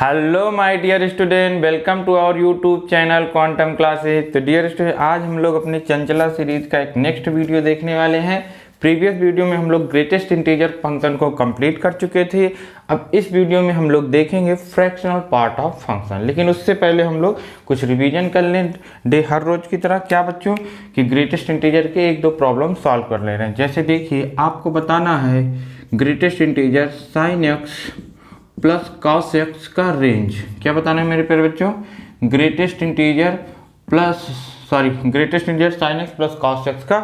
Hello my dear student, welcome to our YouTube channel Quantum Classes. तो dear student, आज हम लोग अपने चंचला सीरीज का एक नेक्स्ट वीडियो देखने वाले हैं। प्रीवियस वीडियो में हम लोग ग्रेटेस्ट इंटीजर फंक्शन को कंप्लीट कर चुके थे। अब इस वीडियो में हम लोग देखेंगे फ्रैक्शनल पार्ट ऑफ फंक्शन, लेकिन उससे पहले हम लोग कुछ रिवीजन कर लें हर रोज की तरह। क्या बच्चों कि ग्रेटेस्ट इंटीजर के एक दो प्रॉब्लम सॉल्व कर ले रहे हैं। जैसे देखिए, आपको बताना है greatest integer sign x plus cos x का रेंज। क्या बताना है मेरे प्यारे बच्चों? Greatest integer sign x plus cos x का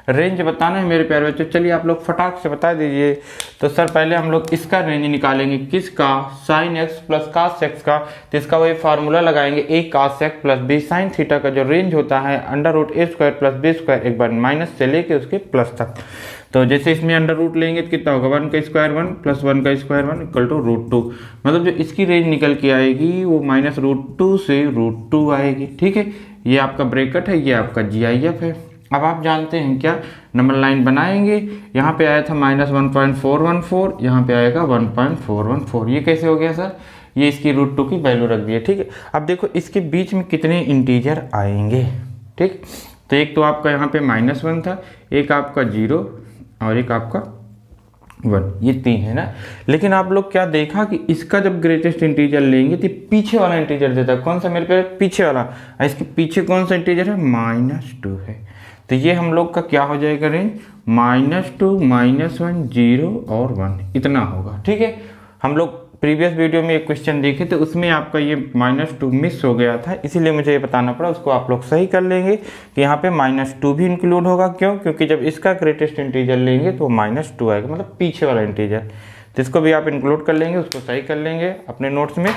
रेंज बताना है मेरे प्यारे बच्चों। चलिए आप लोग फटाक से बता दीजिए। तो सर पहले हम लोग इसका रेंज निकालेंगे। किसका? Sine x plus cos x का। तो इसका वही फार्मूला लगाएंगे, a cos x plus b sine theta का जो रेंज होता है under root a square plus b square, एक बार माइनस से लेके उसके प्लस तक। तो जैसे इसमें अंडर रूट लेंगे तो कितना होगा? 1 का स्क्वायर 1 प्लस 1 का स्क्वायर 1 इक्वल टू √2। मतलब जो इसकी रेंज निकल के आएगी वो माइनस √2 से √2 आएगी। ठीक है, ये आपका ब्रैकेट है, ये आपका GIF है। अब आप जानते हैं क्या, नंबर लाइन बनाएंगे। यहाँ पे आया था -1.414, यहाँ पे आएगा 1.414। ये कैसे हो गया सर? ये इसकी √2 की वैल्यू रख दी है। ठीक है, अब देखो इसके बीच में कितने इंटीजर आएंगे। ठीक, तो एक तो आपका यहाँ पे -1 था, एक आपका 0 और एक आपका 1, ये 3 है ना। लेकिन आप लोग क्या देखा कि इसका जब ग्रेटेस्ट इंटीजर लेंगे तो पीछे वाला इंटीजर देता है। कौन सा मेरे पे? पीछे वाला। इसके पीछे कौन सा इंटीजर है? -2 है। तो ये हम लोग का क्या हो जाएगा रेंज? -2, -1, 0 और 1 इतना होगा। ठीक है, हम लोग प्रीवियस वीडियो में एक क्वेश्चन देखे थे, उसमें आपका ये -2 मिस हो गया था, इसीलिए मुझे ये बताना पड़ा। उसको आप लोग सही कर लेंगे कि यहाँ पे -2 भी इंक्लूड होगा। क्यों? क्योंकि जब इसका ग्रेटेस्ट इंटीजर लेंगे तो -2 आएगा, मतलब पीछे वाला इंटीजर। तो इसको भी आप इंक्लूड कर लेंगे, उसको सही कर लेंगे अपने नोट्स में।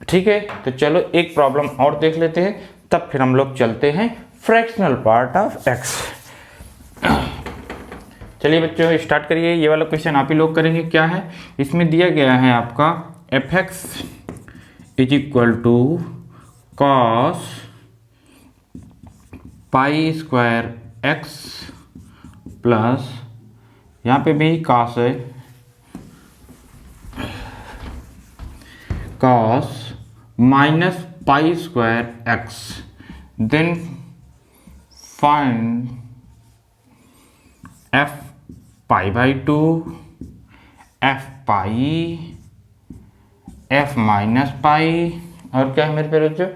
ठीक है, तो चलो एक प्रॉब्लम और देख लेते हैं, तब फिर हम लोग चलते हैं फ्रैक्शनल पार्ट ऑफ एक्स। चलिए बच्चों स्टार्ट करिए। ये वाला क्वेश्चन आप ही लोग करेंगे। क्या है इसमें दिया गया है आपका f(x) is equal to cos pi square x plus, यहाँ पे भी कॉस है, cos minus pi square x. Then find f π/2, f pi, f minus pi और क्या है मेरे प्यारे बच्चों?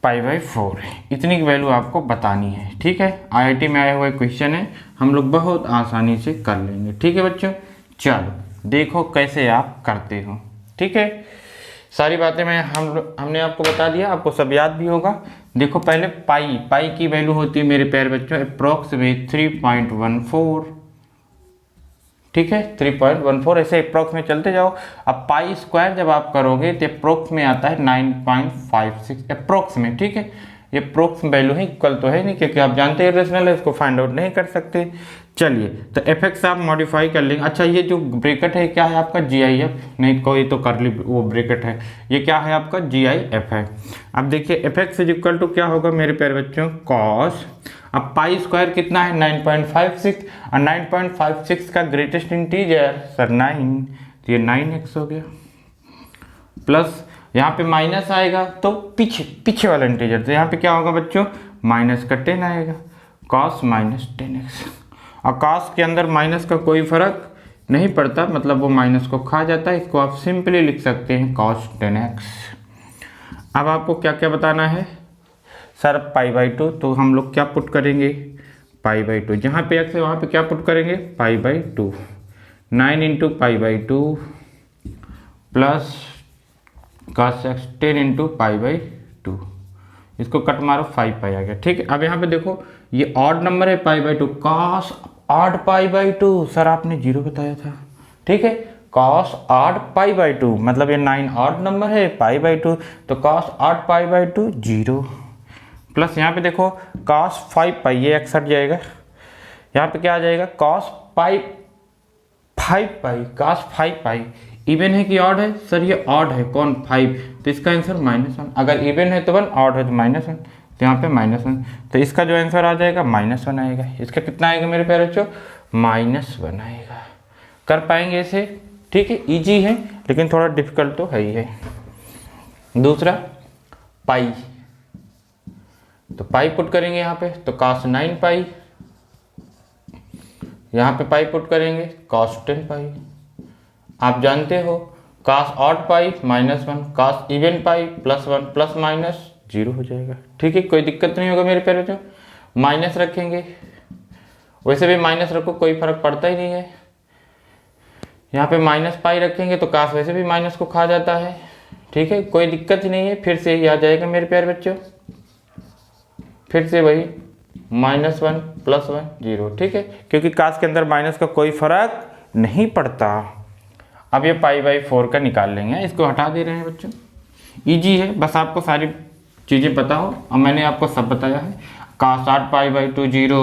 π/4 है। इतनी की वैल्यू आपको बतानी है। ठीक है, IIT में आया हुआ क्वेश्चन है, हम लोग बहुत आसानी से कर लेंगे। ठीक है बच्चों, चलो देखो कैसे आप करते हो। ठीक है, सारी बातें हमने आपको बता दिया, आपको सब याद भी होगा। देखो पहले पाई की वैल्यू होती है मेरे प्यारे बच्चों अप्रोक्सीमेट 3.14। ठीक है, 3.14 ऐसे अप्रोक्स में चलते जाओ। अब पाई स्क्वायर जब आप करोगे तो अप्रोक्स में आता है 9.56 अप्रोक्स में। ठीक है, ये अप्रोक्स वैल्यू है, इक्वल तो है नहीं, क्योंकि आप जानते हैं रेशनल है, इसको फाइंड आउट नहीं कर सकते। चलिए तो f(x) आप मॉडिफाई कर लेंगे। अच्छा, ये जो ब्रैकेट है क्या है आपका? GIF नहीं, कोई तो करली वो ब्रैकेट है, ये क्या है आपका? GIF है। अब देखिए f(x) इज इक्वल टू क्या होगा मेरे प्यारे बच्चों? कॉस, अब पाई स्क्वायर कितना है? 9.56, और 9.56 का ग्रेटेस्ट इंटीजर सर 9, तो ये 9x हो गया, प्लस यहाँ पे माइनस आएगा तो पीछे वाला इंटीजर, तो यहाँ पे क्या होगा बच्चों? माइनस का 10 आएगा, कॉस माइनस 10x। और कॉस के अंदर माइनस का कोई फर्क नहीं पड़ता, मतलब वो माइनस को खा जाता है। इसको आप सिंपली लिख सकते हैं कॉस 10x। अब आपको क्या क्या बताना है सर? π/2, तो हम लोग क्या पुट करेंगे? π/2, जहाँ पे x है वहाँ पे क्या पुट करेंगे? π/2, 9 × π/2 प्लस cos x 10 × π/2, इसको कट मारो 5 पाई आ गया। ठीक है, अब यहाँ पे देखो ये ऑड नंबर है π/2, cos ऑड π/2 सर आपने 0 बताया था। ठीक है, cos ऑड π/2 मतलब ये 9 ऑड नंबर है, π/2, तो cos ऑड π/2 0, प्लस यहाँ पे देखो cos 5 पाई, ये x हट जाएगा, यहाँ पे क्या आ जाएगा? cos 5 पाई, cos 5 पाई। इवन है कि ऑड है? सर ये ऑड है। कौन? 5, तो इसका आंसर -1। अगर इवन है तो 1, ऑड है तो -1, तो यहाँ पे -1, तो इसका जो आंसर आ जाएगा -1 आएगा। इसका कितना आएगा मेरे प्यारे बच्चों? -1 आएगा। कर पाएंगे इसे? ठीक है, इजी है, लेकिन थोड़ा डिफिकल्ट तो है ही है। दूसरा पाई, तो पाई पुट करेंगे यहाँ पे, तो cos 9 पाई, यहाँ पे पाई पुट करेंगे cos 10 पाई। आप जानते हो cos odd pi -1, cos even पाई +1 प्लस माइनस 0 हो जाएगा। ठीक है, कोई दिक्कत नहीं होगा मेरे प्यारे बच्चों। माइनस रखेंगे, वैसे भी माइनस रखो कोई फर्क पड़ता ही नहीं है। यहाँ पे माइनस पाई रखेंगे तो cos वैसे भी माइनस को खा जाता है। ठीक है, कोई दिक्कत ही नहीं है। फिर से ही आ जाएगा मेरे प्यारे बच्चों, फिर से वही -1 +1 0। ठीक है, क्योंकि cos के अंदर माइनस का कोई फर्क नहीं पड़ता। अब ये π/4 का निकाल लेंगे, इसको हटा दे रहे हैं बच्चों। इजी है, बस आपको सारी चीज़ें पता हो। अब मैंने आपको सब बताया है, cos 8 π/2 0,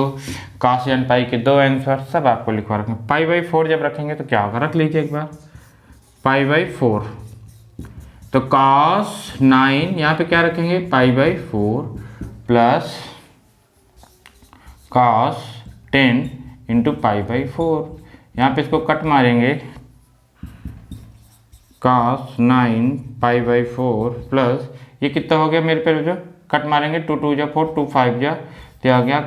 cos n पाई के 2 आंसर सब आपको लिखवा रखें। π/4 जब रखेंगे तो क्या होगा, रख लीजिए एक बार π/4, तो cos 9 यहाँ पे क्या रखेंगे π/4 प्लस cos 10 इंटू π/4, यहाँ पे इसको कट मारेंगे, cos 9 π/4 प्लस ये कितना हो गया मेरे पे जो कट मारेंगे 2 2 जा 4 2 5 जा, तो आ गया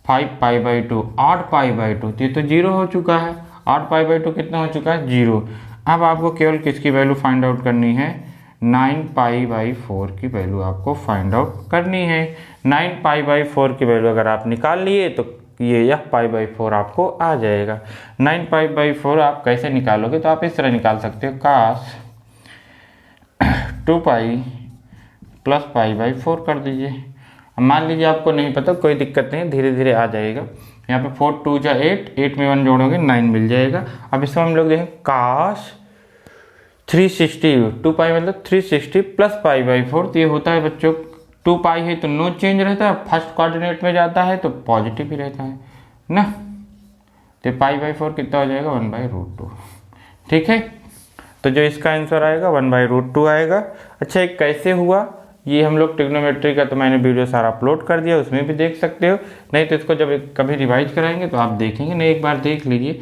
5 π/2 8 π/2, तो ये तो 0 हो चुका है। 8 π/2 कितना हो चुका है 0। अब आपको केवल किसकी वैल्यू फाइंड आउट करनी है, 9 π/4 की वैल्यू आपको फाइंड आउट करनी है। 9 π/4 की वैल्यू अगर आप निकाल लिए तो ये यह π/4 आपको आ जाएगा। 9 π/4 आप कैसे निकालोगे, तो आप इस तरह निकाल सकते हो, cos 2 पाई प्लस π/4 कर दीजिए। अब मान लीजिए आपको नहीं पता, कोई दिक्कत नहीं, धीरे धीरे आ जाएगा। यहाँ पे 4 2 जा 8, 8 में 1 जोड़ोगे 9 मिल जाएगा। अब इसमें हम लोग देखें cos 360, 2 पाई मतलब 360 प्लस π/4, तो ये होता है बच्चों 2 पाई है तो नो चेंज रहता है, फर्स्ट कोऑर्डिनेट में जाता है तो पॉजिटिव ही रहता है ना, तो π/4 कितना हो जाएगा 1/√2। ठीक है, तो जो इसका आंसर आएगा 1/√2 आएगा। अच्छा, एक कैसे हुआ, ये हम लोग ट्रिग्नोमेट्री का तो मैंने वीडियो सारा अपलोड कर दिया, उसमें भी देख सकते हो। नहीं तो इसको जब कभी रिवाइज कराएंगे तो आप देखेंगे। नहीं, एक बार देख लीजिए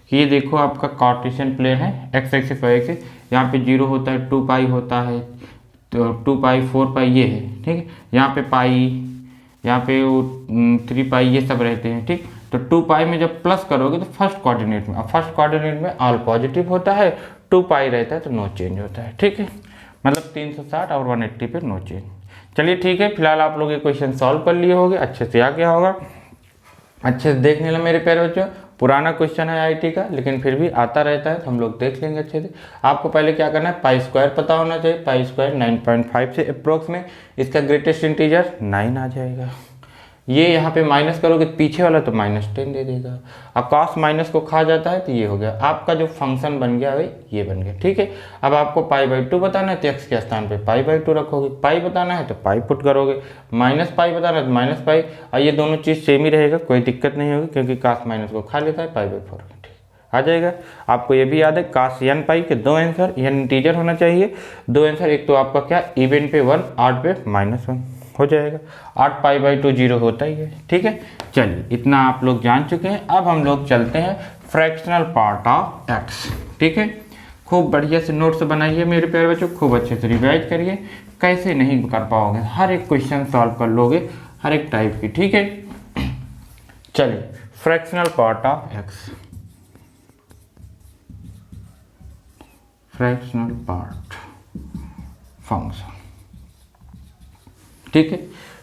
कि ये देखो आपका कार्टेशियन प्लेन है, x एक्सिस y एक्सिस, यहाँ पे 0 होता है, 2 पाई होता है, तो 2 पाई 4 पाई ये है। ठीक है, यहाँ पे पाई, यहाँ पे 3 पाई, ये सब रहते हैं। ठीक, तो 2 पाई में जब प्लस करोगे तो फर्स्ट कोऑर्डिनेट में, अब फर्स्ट कोऑर्डिनेट में ऑल पॉजिटिव होता है, 2 पाई रहता है तो नो चेंज होता है। ठीक है, मतलब 360 और 180 पे नो चेंज। चलिए ठीक है, फिलहाल आप लोग ये क्वेश्चन सॉल्व कर लिए होंगे, अच्छे से आ गया होगा। अच्छे से देखने लो मेरे प्यारे बच्चों, पुराना क्वेश्चन है आईटी का, लेकिन फिर भी आता रहता है तो हम लोग देख लेंगे अच्छे से। आपको पहले क्या करना है, π² पता होना चाहिए, π² 9.5 से अप्रोक्स में इसका ग्रेटेस्ट इंटीजर 9 आ जाएगा। ये यहाँ पे माइनस करोगे पीछे वाला तो -10 दे देगा। अब cos माइनस को खा जाता है तो ये हो गया आपका जो फंक्शन बन गया भाई, ये बन गया। ठीक है, अब आपको π/2 बताना है तो x के स्थान पे π/2 रखोगे, पाई बताना है तो पाई पुट करोगे, -पाई बताना है तो -पाई, और ये दोनों चीज़ सेम ही रहेगा, कोई दिक्कत नहीं होगी क्योंकि cos माइनस को खा लेता है π/4। ठीक आ जाएगा। आपको ये भी याद है cos n पाई के 2 आंसर, n इंटीजर होना चाहिए, 2 आंसर, एक तो आपका क्या इवन पे 1, 8 पे -1 हो जाएगा। 8 π/2 0 होता ही है। ठीक है, चलिए इतना आप लोग जान चुके हैं। अब हम लोग चलते हैं फ्रैक्शनल पार्ट ऑफ x। ठीक है, खूब बढ़िया से नोट्स बनाइए मेरे प्यारे बच्चों, खूब अच्छे से रिवाइज करिए, कैसे नहीं कर पाओगे, हर एक क्वेश्चन सॉल्व कर लोगे, हर एक टाइप की। ठीक है, चलिए fractional part of x, fractional part function. ठीक है,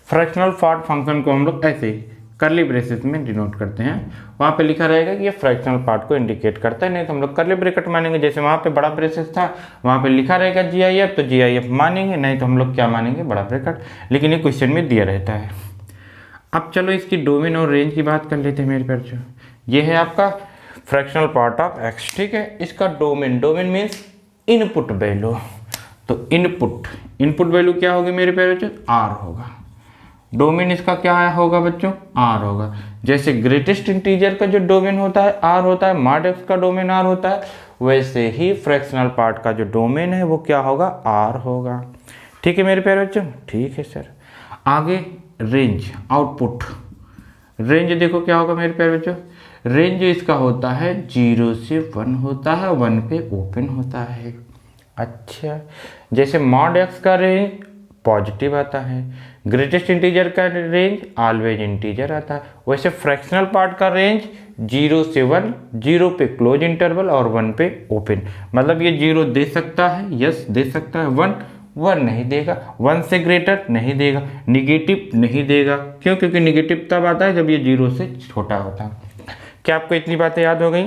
फ्रैक्शनल पार्ट फंक्शन को हम लोग ऐसे ही करली ब्रेसेस में डिनोट करते हैं। वहाँ पे लिखा रहेगा कि ये फ्रैक्शनल पार्ट को इंडिकेट करता है, नहीं तो हम लोग करली ब्रैकेट मानेंगे। जैसे वहाँ पे बड़ा ब्रेसेस था, वहाँ पे लिखा रहेगा GIF, तो GIF मानेंगे, नहीं तो हम लोग क्या मानेंगे, बड़ा ब्रैकेट। लेकिन ये क्वेश्चन में दिया रहता है। अब चलो इसकी डोमेन और रेंज की बात कर लेते हैं मेरे प्यारे बच्चों। ये है आपका फ्रैक्शनल पार्ट ऑफ x। ठीक है, इसका domain, domain means input value, तो इनपुट वैल्यू क्या होगी मेरे प्यारे बच्चों, r होगा। डोमेन इसका क्या होगा बच्चों, r होगा। जैसे ग्रेटेस्ट इंटीजर का जो डोमेन होता है r होता है, मॉड x का डोमेन r होता है, वैसे ही फ्रैक्शनल पार्ट का जो डोमेन है वो क्या होगा, r होगा। ठीक है मेरे प्यारे बच्चों, ठीक है सर। आगे रेंज, आउटपुट रेंज देखो क्या होगा मेरे प्यारे बच्चों, रेंज इसका होता है 0 से 1 होता है, 1 पे ओपन होता है। अच्छा, जैसे मॉड एक्स का रेंज पॉजिटिव आता है, ग्रेटेस्ट इंटीजर का रेंज ऑलवेज इंटीजर आता है, वैसे फ्रैक्शनल पार्ट का रेंज 0 से 1, 0 पे क्लोज इंटरवल और 1 पे ओपन। मतलब ये 0 दे सकता है, यस दे सकता है, 1 नहीं देगा, 1 से ग्रेटर नहीं देगा, निगेटिव नहीं देगा। क्यों? क्योंकि निगेटिव तब आता है जब ये 0 से छोटा होता है। क्या आपको इतनी बातें याद हो गई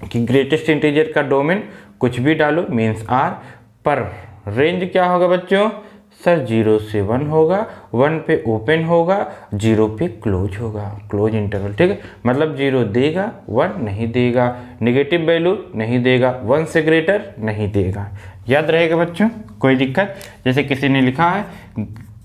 कि ग्रेटेस्ट इंटीजर का डोमेन कुछ भी डालो मीन्स आर, पर रेंज क्या होगा बच्चों? सर 0 से 1 होगा, 1 पे ओपन होगा, 0 पे क्लोज होगा, क्लोज इंटरवल। ठीक है, मतलब 0 देगा, 1 नहीं देगा, नेगेटिव वैल्यू नहीं देगा, 1 से ग्रेटर नहीं देगा। याद रहेगा बच्चों? कोई दिक्कत? जैसे किसी ने लिखा है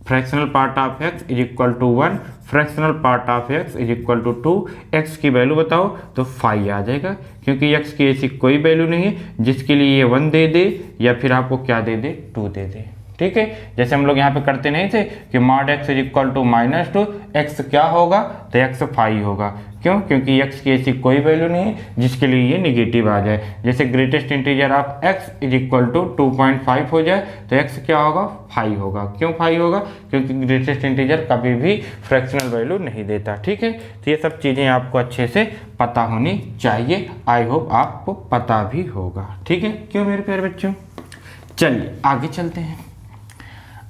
fractional part of x is equal to 1, fractional part of x is equal to 2, x की वैल्यू बताओ तो 5 आ जाएगा, क्योंकि x की ऐसी कोई वैल्यू नहीं है जिसके लिए ये 1 दे दे या फिर आपको क्या दे दे, 2 दे दे। ठीक है, जैसे हम लोग यहाँ पे करते नहीं थे कि mod x is equal to -2, x क्या होगा तो x 5 होगा। क्यों? क्योंकि x की ऐसी कोई वैल्यू नहीं है जिसके लिए ये निगेटिव आ जाए। जैसे greatest integer of x is equal to 2.5 हो जाए तो x क्या होगा? 5 होगा। क्यों 5 होगा? क्योंकि ग्रेटेस्ट इंटीजर कभी भी फ्रैक्शनल वैल्यू नहीं देता। ठीक है, तो ये सब चीज़ें आपको अच्छे से पता होनी चाहिए। आई होप आपको पता भी होगा। ठीक है, क्यों मेरे प्यारे बच्चों? चलिए आगे चलते हैं।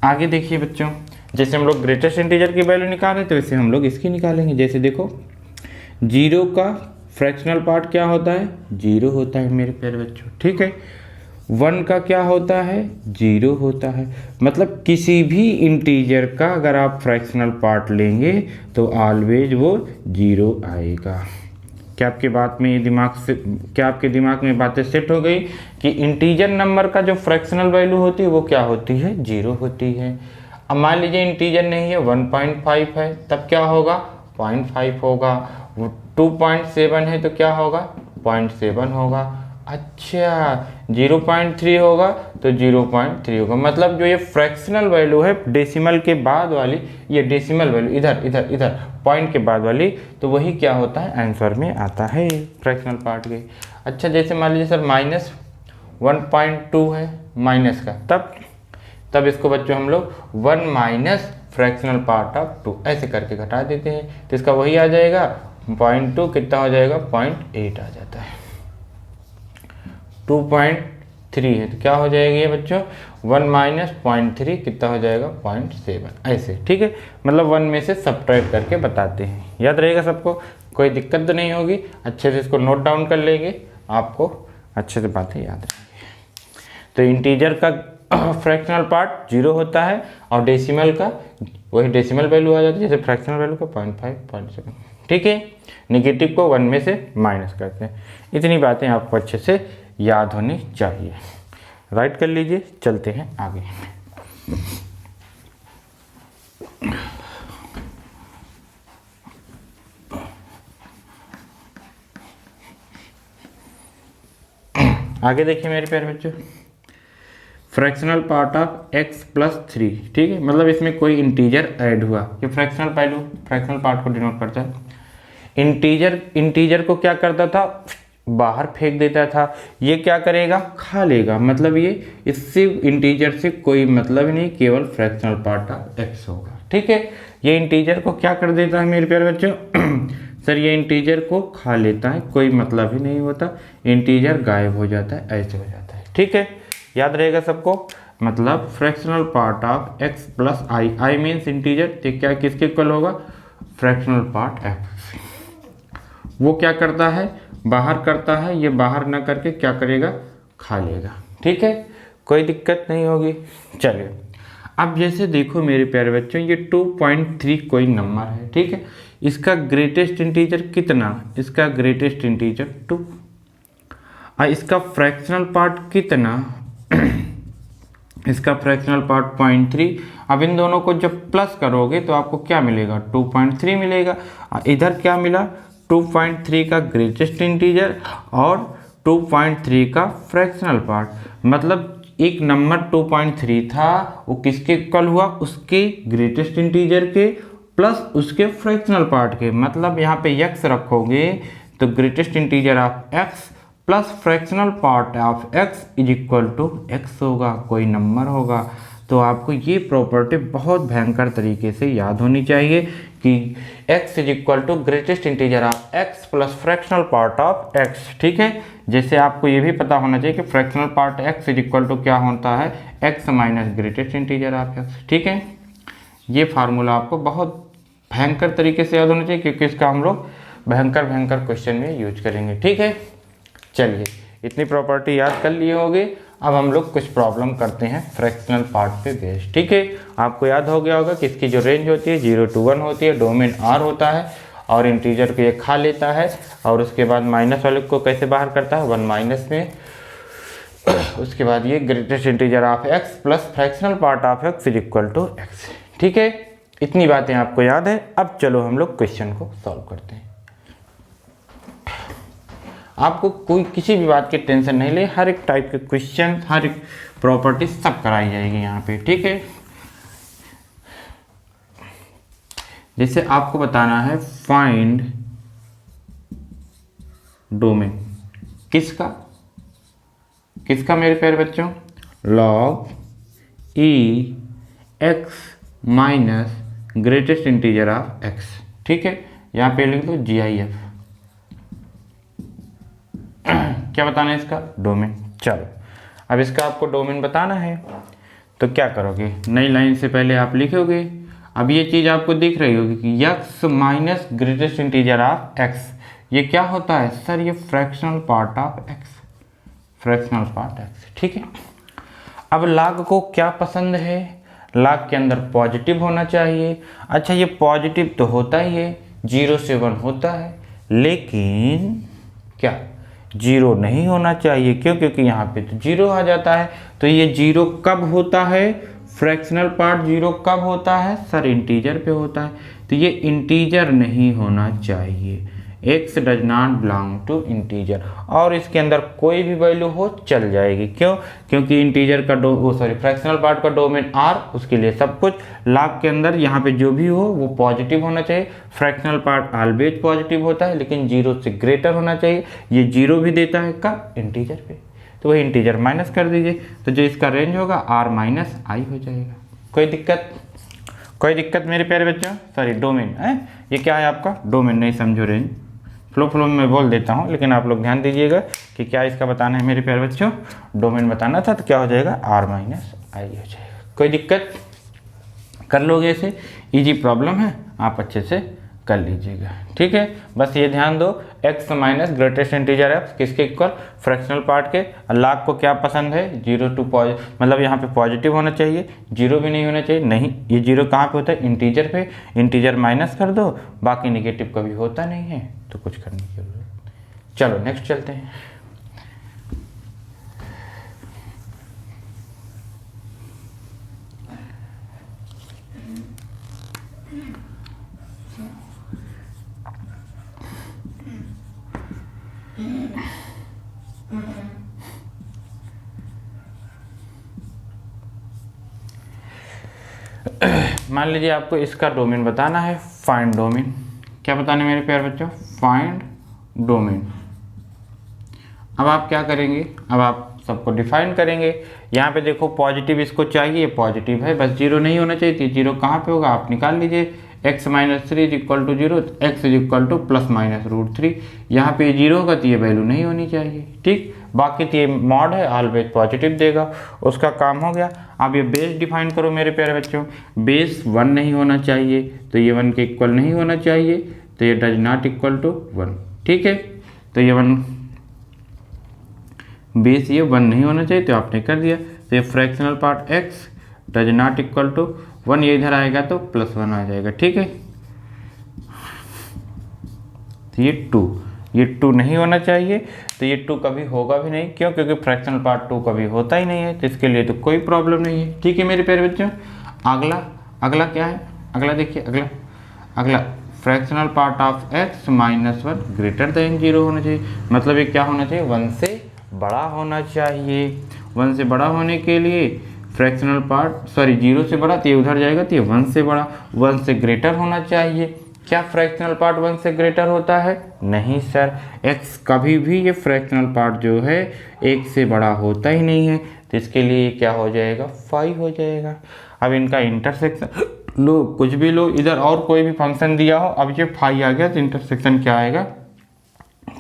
आगे देखिए बच्चों, जैसे हम लोग ग्रेटेस्ट इंटीजर की वैल्यू निकाले तो वैसे हम लोग इसकी निकालेंगे। जैसे देखो 0 का फ्रैक्शनल पार्ट क्या होता है? 0 होता है मेरे प्यारे बच्चों। ठीक है, 1 का क्या होता है? 0 होता है। मतलब किसी भी इंटीजर का अगर आप फ्रैक्शनल पार्ट लेंगे तो ऑलवेज वो 0 आएगा। क्या आपकी बात में क्या आपके दिमाग में बातें सेट हो गई कि इंटीजर नंबर का जो फ्रैक्शनल वैल्यू होती है वो क्या होती है? 0 होती है। अब मान लीजिए इंटीजर नहीं है, 1.5 है, तब क्या होगा? 0.5 होगा। 2.7 है तो क्या होगा? 0.7 होगा। अच्छा, 0.3 होगा तो 0.3 होगा। मतलब जो ये फ्रैक्शनल वैल्यू है डेसिमल के बाद वाली, ये डेसिमल वैल्यू इधर इधर इधर पॉइंट के बाद वाली, तो वही क्या होता है? आंसर में आता है फ्रैक्शनल पार्ट के। अच्छा, जैसे मान लीजिए सर -1.2 है माइनस का, तब इसको बच्चों हम लोग 1 माइनस फ्रैक्शनल पार्ट ऑफ 2 ऐसे करके घटा देते हैं, तो इसका वही आ जाएगा 0.2 कितना हो जाएगा? 0.8 आ जाता है। 2.3 है तो क्या हो जाएगी ये बच्चों? 1 माइनस 0.3 कितना हो जाएगा? 0.7 ऐसे। ठीक है, मतलब 1 में से सब्ट्रैक्ट करके बताते हैं। याद रहेगा सबको? कोई दिक्कत तो नहीं होगी? अच्छे से इसको नोट डाउन कर लेंगे, आपको अच्छे से बातें याद रहेंगी। तो इंटीजर का फ्रैक्शनल पार्ट 0 होता है और डेसिमल का वही डेसिमल वैल्यू आ जाती है, जैसे फ्रैक्शनल वैल्यू का 0.5, 0.7। ठीक है, निगेटिव को 1 में से माइनस करते हैं। इतनी बातें आपको अच्छे से याद होनी चाहिए। राइट कर लीजिए, चलते हैं आगे। आगे देखिए मेरे प्यारे बच्चों, फ्रैक्शनल पार्ट ऑफ x + 3। ठीक है, मतलब इसमें कोई इंटीजर ऐड हुआ, ये फ्रैक्शनल वैल्यू फ्रैक्शनल पार्ट को डिनोट करता है। इंटीजर को क्या करता था? बाहर फेंक देता था। ये क्या करेगा? खा लेगा। मतलब ये इससे इंटीजर से कोई मतलब नहीं, केवल फ्रैक्शनल पार्ट ऑफ x होगा। ठीक है, ये इंटीजर को क्या कर देता है मेरे प्यारे बच्चों? सर ये इंटीजर को खा लेता है, कोई मतलब ही नहीं होता, इंटीजर गायब हो जाता है, ऐसे हो जाता है। ठीक है, याद रहेगा सबको? मतलब fractional part of x + i means integer, तो क्या किसके इक्वल होगा? Fractional part x। वो क्या करता है? बाहर करता है। ये बाहर ना करके क्या करेगा? खा लेगा। ठीक है, कोई दिक्कत नहीं होगी। चलिए अब जैसे देखो मेरे प्यारे बच्चों, ये 2.3 कोई नंबर है। ठीक है, इसका ग्रेटेस्ट इंटीजर कितना? इसका ग्रेटेस्ट इंटीजर 2। और इसका फ्रैक्शनल पार्ट कितना? इसका फ्रैक्शनल पार्ट 0.3। अब इन दोनों को जब प्लस करोगे तो आपको क्या मिलेगा? 2.3 मिलेगा। इधर क्या मिला? 2.3 का ग्रेटेस्ट इंटीजर और 2.3 का फ्रैक्शनल पार्ट। मतलब एक नंबर 2.3 था, वो किसके इक्वल हुआ? उसके ग्रेटेस्ट इंटीजर के प्लस उसके फ्रैक्शनल पार्ट के। मतलब यहाँ पे x रखोगे तो greatest integer of x plus fractional part of x is equal to x होगा, कोई नंबर होगा। तो आपको ये प्रॉपर्टी बहुत भयंकर तरीके से याद होनी चाहिए कि x is equal to greatest integer of x plus fractional part of x। ठीक है, जैसे आपको ये भी पता होना चाहिए कि fractional part x is equal to क्या होता है, x minus greatest integer of x। ठीक है, ये फार्मूला आपको बहुत भयंकर तरीके से याद होना चाहिए क्योंकि इसका हम लोग भयंकर क्वेश्चन में यूज करेंगे। ठीक है, चलिए इतनी प्रॉपर्टी याद कर लिए होगे। अब हम लोग कुछ प्रॉब्लम करते हैं फ्रैक्शनल पार्ट पे बेस्ड। ठीक है, आपको याद हो गया होगा कि इसकी जो रेंज होती है 0 to 1 होती है, डोमेन R होता है और इंटीजर को ये खा लेता है और उसके बाद माइनस वाले को कैसे बाहर करता है 1 माइनस में। उसके बाद ये greatest integer of x plus fractional part of x is equal to x। ठीक है, इतनी बातें आपको याद है। अब चलो हम लोग क्वेश्चन को सॉल्व करते हैं। आपको कोई किसी भी बात की टेंशन नहीं ले, हर एक टाइप के क्वेश्चन, हर एक प्रॉपर्टी सब कराई जाएगी यहाँ पे। ठीक है, जैसे आपको बताना है फाइंड डोमेन किसका मेरे प्यारे बच्चों, log E x minus greatest integer of x. ठीक है, यहाँ पे लिख दो GIF। क्या बताना है इसका, डोमेन। चलो अब इसका आपको डोमेन बताना है तो क्या करोगे, नई लाइन से पहले आप लिखोगे। अब ये चीज़ आपको दिख रही होगी कि x minus greatest integer of x, ये क्या होता है सर, ये fractional part of x, fractional part x। ठीक है, अब log को क्या पसंद है, log के अंदर पॉजिटिव होना चाहिए। अच्छा ये पॉजिटिव तो होता ही है, 0 से 1 होता है, लेकिन क्या 0 नहीं होना चाहिए। क्यों, क्योंकि यहाँ पे तो 0 आ जाता है। तो ये 0 कब होता है, फ्रैक्शनल पार्ट 0 कब होता है सर, इंटीजर पे होता है। तो ये इंटीजर नहीं होना चाहिए, x does not belong to integer, और इसके अंदर कोई भी वैल्यू हो चल जाएगी। क्यों, क्योंकि इंटीजर का फ्रैक्शनल पार्ट का डोमेन R, उसके लिए सब कुछ। लॉग के अंदर यहाँ पे जो भी हो वो पॉजिटिव होना चाहिए, फ्रैक्शनल पार्ट ऑलवेज पॉजिटिव होता है लेकिन 0 से ग्रेटर होना चाहिए। ये 0 भी देता है कब, इंटीजर पे, तो वही इंटीजर माइनस कर दीजिए। तो जो इसका रेंज होगा R माइनस I हो जाएगा। कोई दिक्कत मेरे प्यारे बच्चों, सॉरी डोमेन है, ये क्या है आपका डोमेन, नहीं समझो रेंज, फ्लो में बोल देता हूँ लेकिन आप लोग ध्यान दीजिएगा कि क्या इसका बताना है मेरे प्यारे बच्चों, डोमेन बताना था। तो क्या हो जाएगा, R माइनस I हो जाएगा। कोई दिक्कत, कर लोगे ऐसे, इजी प्रॉब्लम है, आप अच्छे से कर लीजिएगा। ठीक है, बस ये ध्यान दो, x माइनस ग्रेटेस्ट इंटीजर है किसके इक्वल, फ्रैक्शनल पार्ट के। लॉग को क्या पसंद है, 0 to मतलब यहाँ पे पॉजिटिव होना चाहिए, 0 भी नहीं होना चाहिए। नहीं, ये 0 कहाँ पे होता है, इंटीजर पे, इंटीजर माइनस कर दो, बाकी निगेटिव कभी होता नहीं है, तो कुछ करने की जरूरत। चलो नेक्स्ट चलते हैं। मान लीजिए आपको इसका डोमेन बताना है, फाइंड डोमेन। क्या बताना है मेरे प्यारे बच्चों, फाइंड डोमेन। अब आप क्या करेंगे, अब आप सबको डिफाइन करेंगे। यहाँ पे देखो पॉजिटिव इसको चाहिए, पॉजिटिव है, बस 0 नहीं होना चाहिए। 0 कहाँ पे होगा, आप निकाल लीजिए। x minus 3 is equal to 0, x is equal to plus minus √3। यहाँ पे 0 होगा तो ये वैल्यू नहीं होनी चाहिए। ठीक, बाकी तो ये मॉड है, ऑलवेज पॉजिटिव देगा, उसका काम हो गया। अब ये बेस डिफाइन करो मेरे प्यारे बच्चों, बेस 1 नहीं होना चाहिए, तो ये 1 के इक्वल नहीं होना चाहिए, तो ये डज नॉट इक्वल टू 1। ठीक है, तो ये 1 बेस ये 1 नहीं होना चाहिए, तो आपने कर दिया। तो ये fractional part x does not equal to 1, ये इधर आएगा तो +1 आ जाएगा। ठीक है, तो ये 2 नहीं होना चाहिए, तो ये 2 कभी होगा भी नहीं। क्यों, क्योंकि फ्रैक्शनल पार्ट 2 कभी होता ही नहीं है, तो इसके लिए तो कोई प्रॉब्लम नहीं है। ठीक है मेरे प्यारे बच्चों, अगला क्या है, अगला देखिए, अगला fractional part of x minus 1 greater than 0 होना चाहिए। मतलब ये क्या होना चाहिए, 1 से बड़ा होना चाहिए। 1 से बड़ा होने के लिए फ्रैक्शनल पार्ट 0 से बड़ा, तो ये उधर जाएगा, तो ये 1 से बड़ा, 1 से ग्रेटर होना चाहिए। क्या फ्रैक्शनल पार्ट 1 से ग्रेटर होता है? नहीं सर, x कभी भी ये फ्रैक्शनल पार्ट जो है 1 से बड़ा होता ही नहीं है, तो इसके लिए ये क्या हो जाएगा? 5 हो जाएगा। अब इनका इंटरसेक्शन लो, कुछ भी लो, इधर और कोई भी फंक्शन दिया हो, अब ये 5 आ गया तो इंटरसेक्शन क्या आएगा?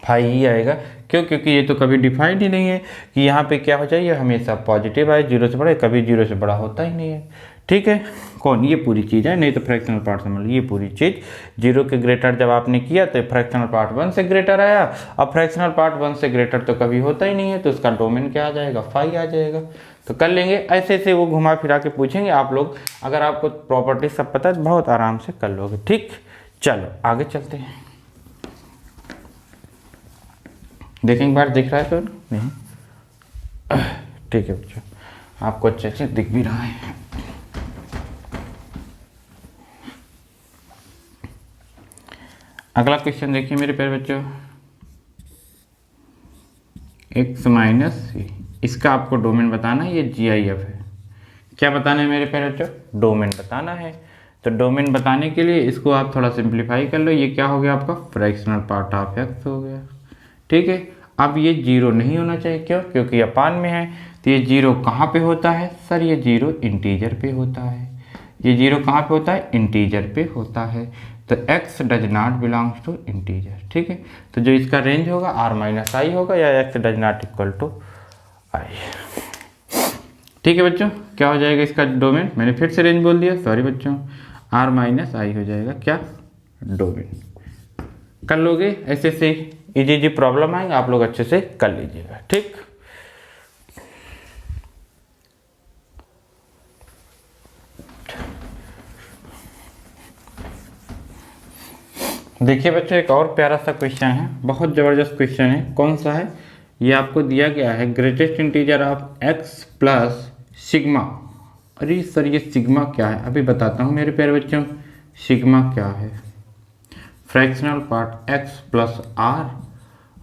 5 ही आएगा। क्यों? क्योंकि ये तो कभी डिफाइंड ही नहीं है कि यहाँ पे क्या हो जाए, ये हमेशा पॉजिटिव आए, 0 से बड़ा, कभी 0 से बड़ा होता ही नहीं है। ठीक है, कौन? ये पूरी चीज़ है, नहीं तो फ्रैक्शनल पार्ट समझ लो, ये पूरी चीज़ 0 के ग्रेटर जब आपने किया तो फ्रैक्शनल पार्ट 1 से ग्रेटर आया। अब फ्रैक्शनल पार्ट 1 से ग्रेटर तो कभी होता ही नहीं है, तो उसका डोमेन क्या आ जाएगा? 5 आ जाएगा। तो कर लेंगे ऐसे ऐसे, वो घुमा फिरा के पूछेंगे आप लोग, अगर आपको प्रॉपर्टी सब पता है तो बहुत आराम से कर लोगे। ठीक, चलो आगे चलते हैं। देखें एक बार, दिख रहा है तो नहीं? ठीक है बच्चों, आपको अच्छे अच्छे दिख भी रहा है। अगला क्वेश्चन देखिए मेरे प्यारे बच्चों, x माइनस सी, इसका आपको डोमेन बताना है, ये GIF है। क्या बताना है मेरे प्यारे बच्चों? डोमेन बताना है। तो डोमेन बताने के लिए इसको आप थोड़ा सिंप्लीफाई कर लो, ये क्या हो गया आपका? फ्रैक्शनल पार्ट ऑफ x हो गया। ठीक है, अब ये 0 नहीं होना चाहिए, क्यों? क्योंकि अपान में है, तो ये 0 कहाँ पे होता है? सर ये 0 इंटीजर पे होता है। ये 0 कहाँ पे होता है? इंटीजर पे होता है। तो x does not belongs to integer. ठीक है, तो जो इसका रेंज होगा r माइनस आई होगा, या x does not equal to I. ठीक है बच्चों, क्या हो जाएगा इसका डोमेन? मैंने फिर से रेंज बोल दिया, सॉरी बच्चों, r माइनस आई हो जाएगा क्या? डोमेन। कर लोगे ऐसे से, इजी प्रॉब्लम आएंगे, आप लोग अच्छे से कर लीजिएगा। ठीक, देखिए बच्चों, एक और प्यारा सा क्वेश्चन है, बहुत ज़बरदस्त क्वेश्चन है। कौन सा है? ये आपको दिया गया है, greatest integer of x plus sigma. अरे सर ये सिग्मा क्या है? अभी बताता हूँ मेरे प्यारे बच्चों, सिग्मा क्या है? Fractional part x plus r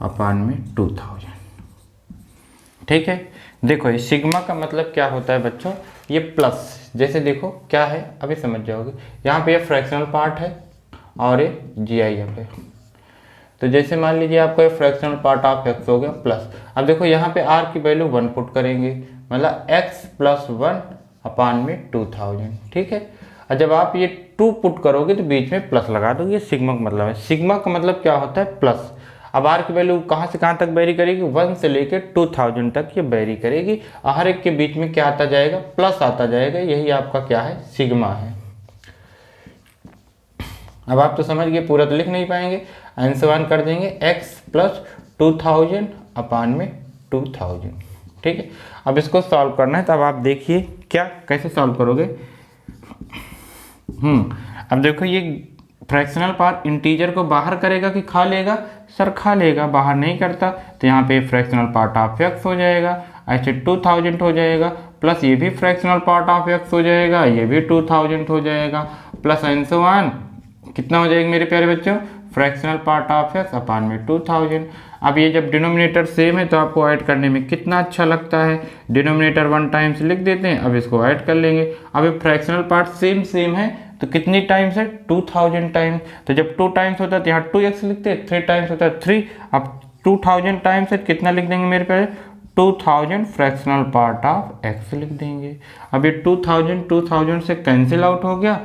अपान में 2000। ठीक है, देखो ये सिग्मा का मतलब क्या होता है बच्चों? ये प्लस, जैसे देखो क्या है, अभी समझ जाओगे। यहाँ पे ये फ्रैक्शनल पार्ट है और ये GIF है। तो जैसे मान लीजिए आपका ये फ्रैक्शनल पार्ट ऑफ x हो गया प्लस, अब देखो यहाँ पे r की वैल्यू 1 पुट करेंगे, मतलब x प्लस 1 अपान में 2000। ठीक है, और जब आप ये 2 पुट करोगे तो बीच में प्लस लगा दोगे, सिग्मा का मतलब है। सिग्मा का मतलब क्या होता है? प्लस। अब r की वैल्यू कहाँ से कहाँ तक वेरी करेगी? 1 से लेकर 2000 तक ये वेरी करेगी, और हर एक के बीच में क्या आता जाएगा? प्लस आता जाएगा। यही आपका क्या है? सिग्मा है। अब आप तो समझ गए, पूरा तो लिख नहीं पाएंगे, आंसर वन कर देंगे x प्लस 2000 अपान में 2000। ठीक है, अब इसको सॉल्व करना है, तो अब आप देखिए क्या कैसे सॉल्व करोगे। अब देखो ये फ्रैक्शनल पार्ट इंटीजर को बाहर करेगा कि खा लेगा? सर खा लेगा, बाहर नहीं करता, तो यहाँ पे फ्रैक्शनल पार्ट ऑफ x हो जाएगा, ऐसे 2000 हो जाएगा, प्लस ये भी फ्रैक्शनल पार्ट ऑफ x हो जाएगा, ये भी 2000 हो जाएगा, प्लस आंसर वन कितना हो जाएगा मेरे प्यारे बच्चों? फ्रैक्शनल पार्ट ऑफ x अपान में 2000। अब ये जब डिनोमिनेटर सेम है तो आपको ऐड करने में कितना अच्छा लगता है, डिनोमिनेटर 1 टाइम्स लिख देते हैं। अब इसको ऐड कर लेंगे। अब ये फ्रैक्शनल पार्ट सेम है तो कितनी टाइम्स है? 2000 टाइम्स। तो जब 2 टाइम्स होता है तो यहाँ 2x लिखते हैं, 3 टाइम्स होता है 3। अब 2000 टाइम्स है कितना लिख देंगे मेरे प्यारे? 2000 फ्रैक्शनल पार्ट ऑफ x लिख देंगे। अब ये 2000 से कैंसिल आउट हो गया।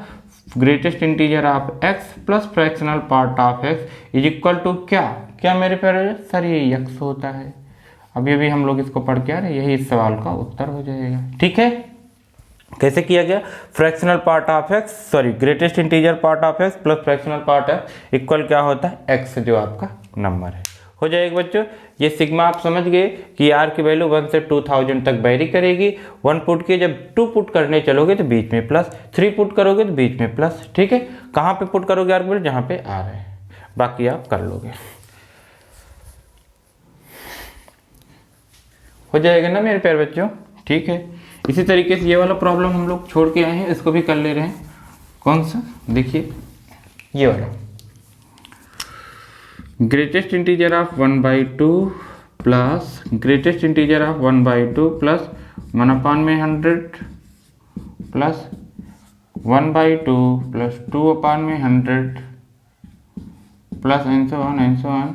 Greatest integer of x plus fractional part of x is equal to क्या मेरे प्यारे? सर ये x होता है। अभी अभी हम लोग इसको पढ़ के आ रहे, यही इस सवाल का उत्तर हो जाएगा। ठीक है, कैसे किया गया? Fractional part of x, sorry greatest integer part of x plus fractional part f equal क्या होता है? x जो आपका नंबर है। हो जाएगा बच्चों। ये सिग्मा आप समझ गए कि r की वैल्यू 1 से 2000 तक वेरी करेगी। 1 पुट के जब 2 पुट करने चलोगे तो बीच में प्लस, 3 पुट करोगे तो बीच में प्लस। ठीक है, कहाँ पे पुट करोगे r की वैल्यू? जहाँ पे r है, बाकी आप कर लोगे। हो जाएगा ना मेरे प्यारे बच्चों? ठीक है, इसी तरीके से ये वाला प्रॉब्लम हम लोग छोड़ के आए हैं, इसको भी कर ले रहे हैं। कौन सा? देखिए ये वाला, greatest integer of 1/2 plus greatest integer of 1/2 plus 1/100 plus 1/2 plus 2/100 plus n से वन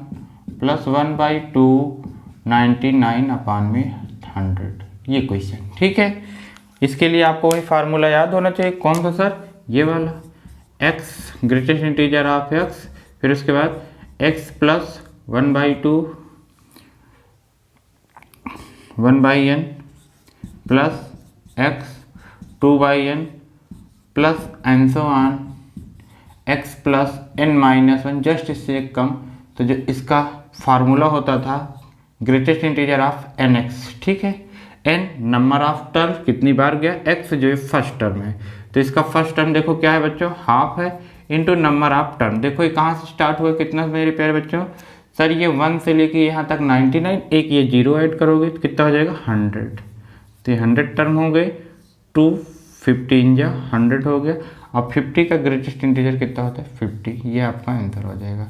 प्लस 1/2 99/100, ये क्वेश्चन। ठीक है, इसके लिए आपको वही फार्मूला याद होना चाहिए। कौन सा सर? ये वाला, x greatest integer of x, फिर उसके बाद x plus 1/2 1/n plus x 2/n plus n so on x plus n-1, just इससे एक कम। तो जो इसका फार्मूला होता था greatest integer of n x. ठीक है, n नंबर ऑफ टर्म कितनी बार गया, x जो है फर्स्ट टर्म है, तो इसका फर्स्ट टर्म देखो क्या है बच्चों, हाफ है, इनटू नंबर ऑफ टर्म। देखो ये कहाँ से स्टार्ट हुआ, कितना मेरे प्यारे बच्चों? सर ये 1 से लेके यहाँ तक 99, एक ये 0 ऐड करोगे तो कितना हो जाएगा 100। तो ये 100 टर्म हो गए, 215 या 100 हो गया। अब 50 का ग्रेटेस्ट इंटीजर कितना होता है 50, ये आपका आंसर हो जाएगा।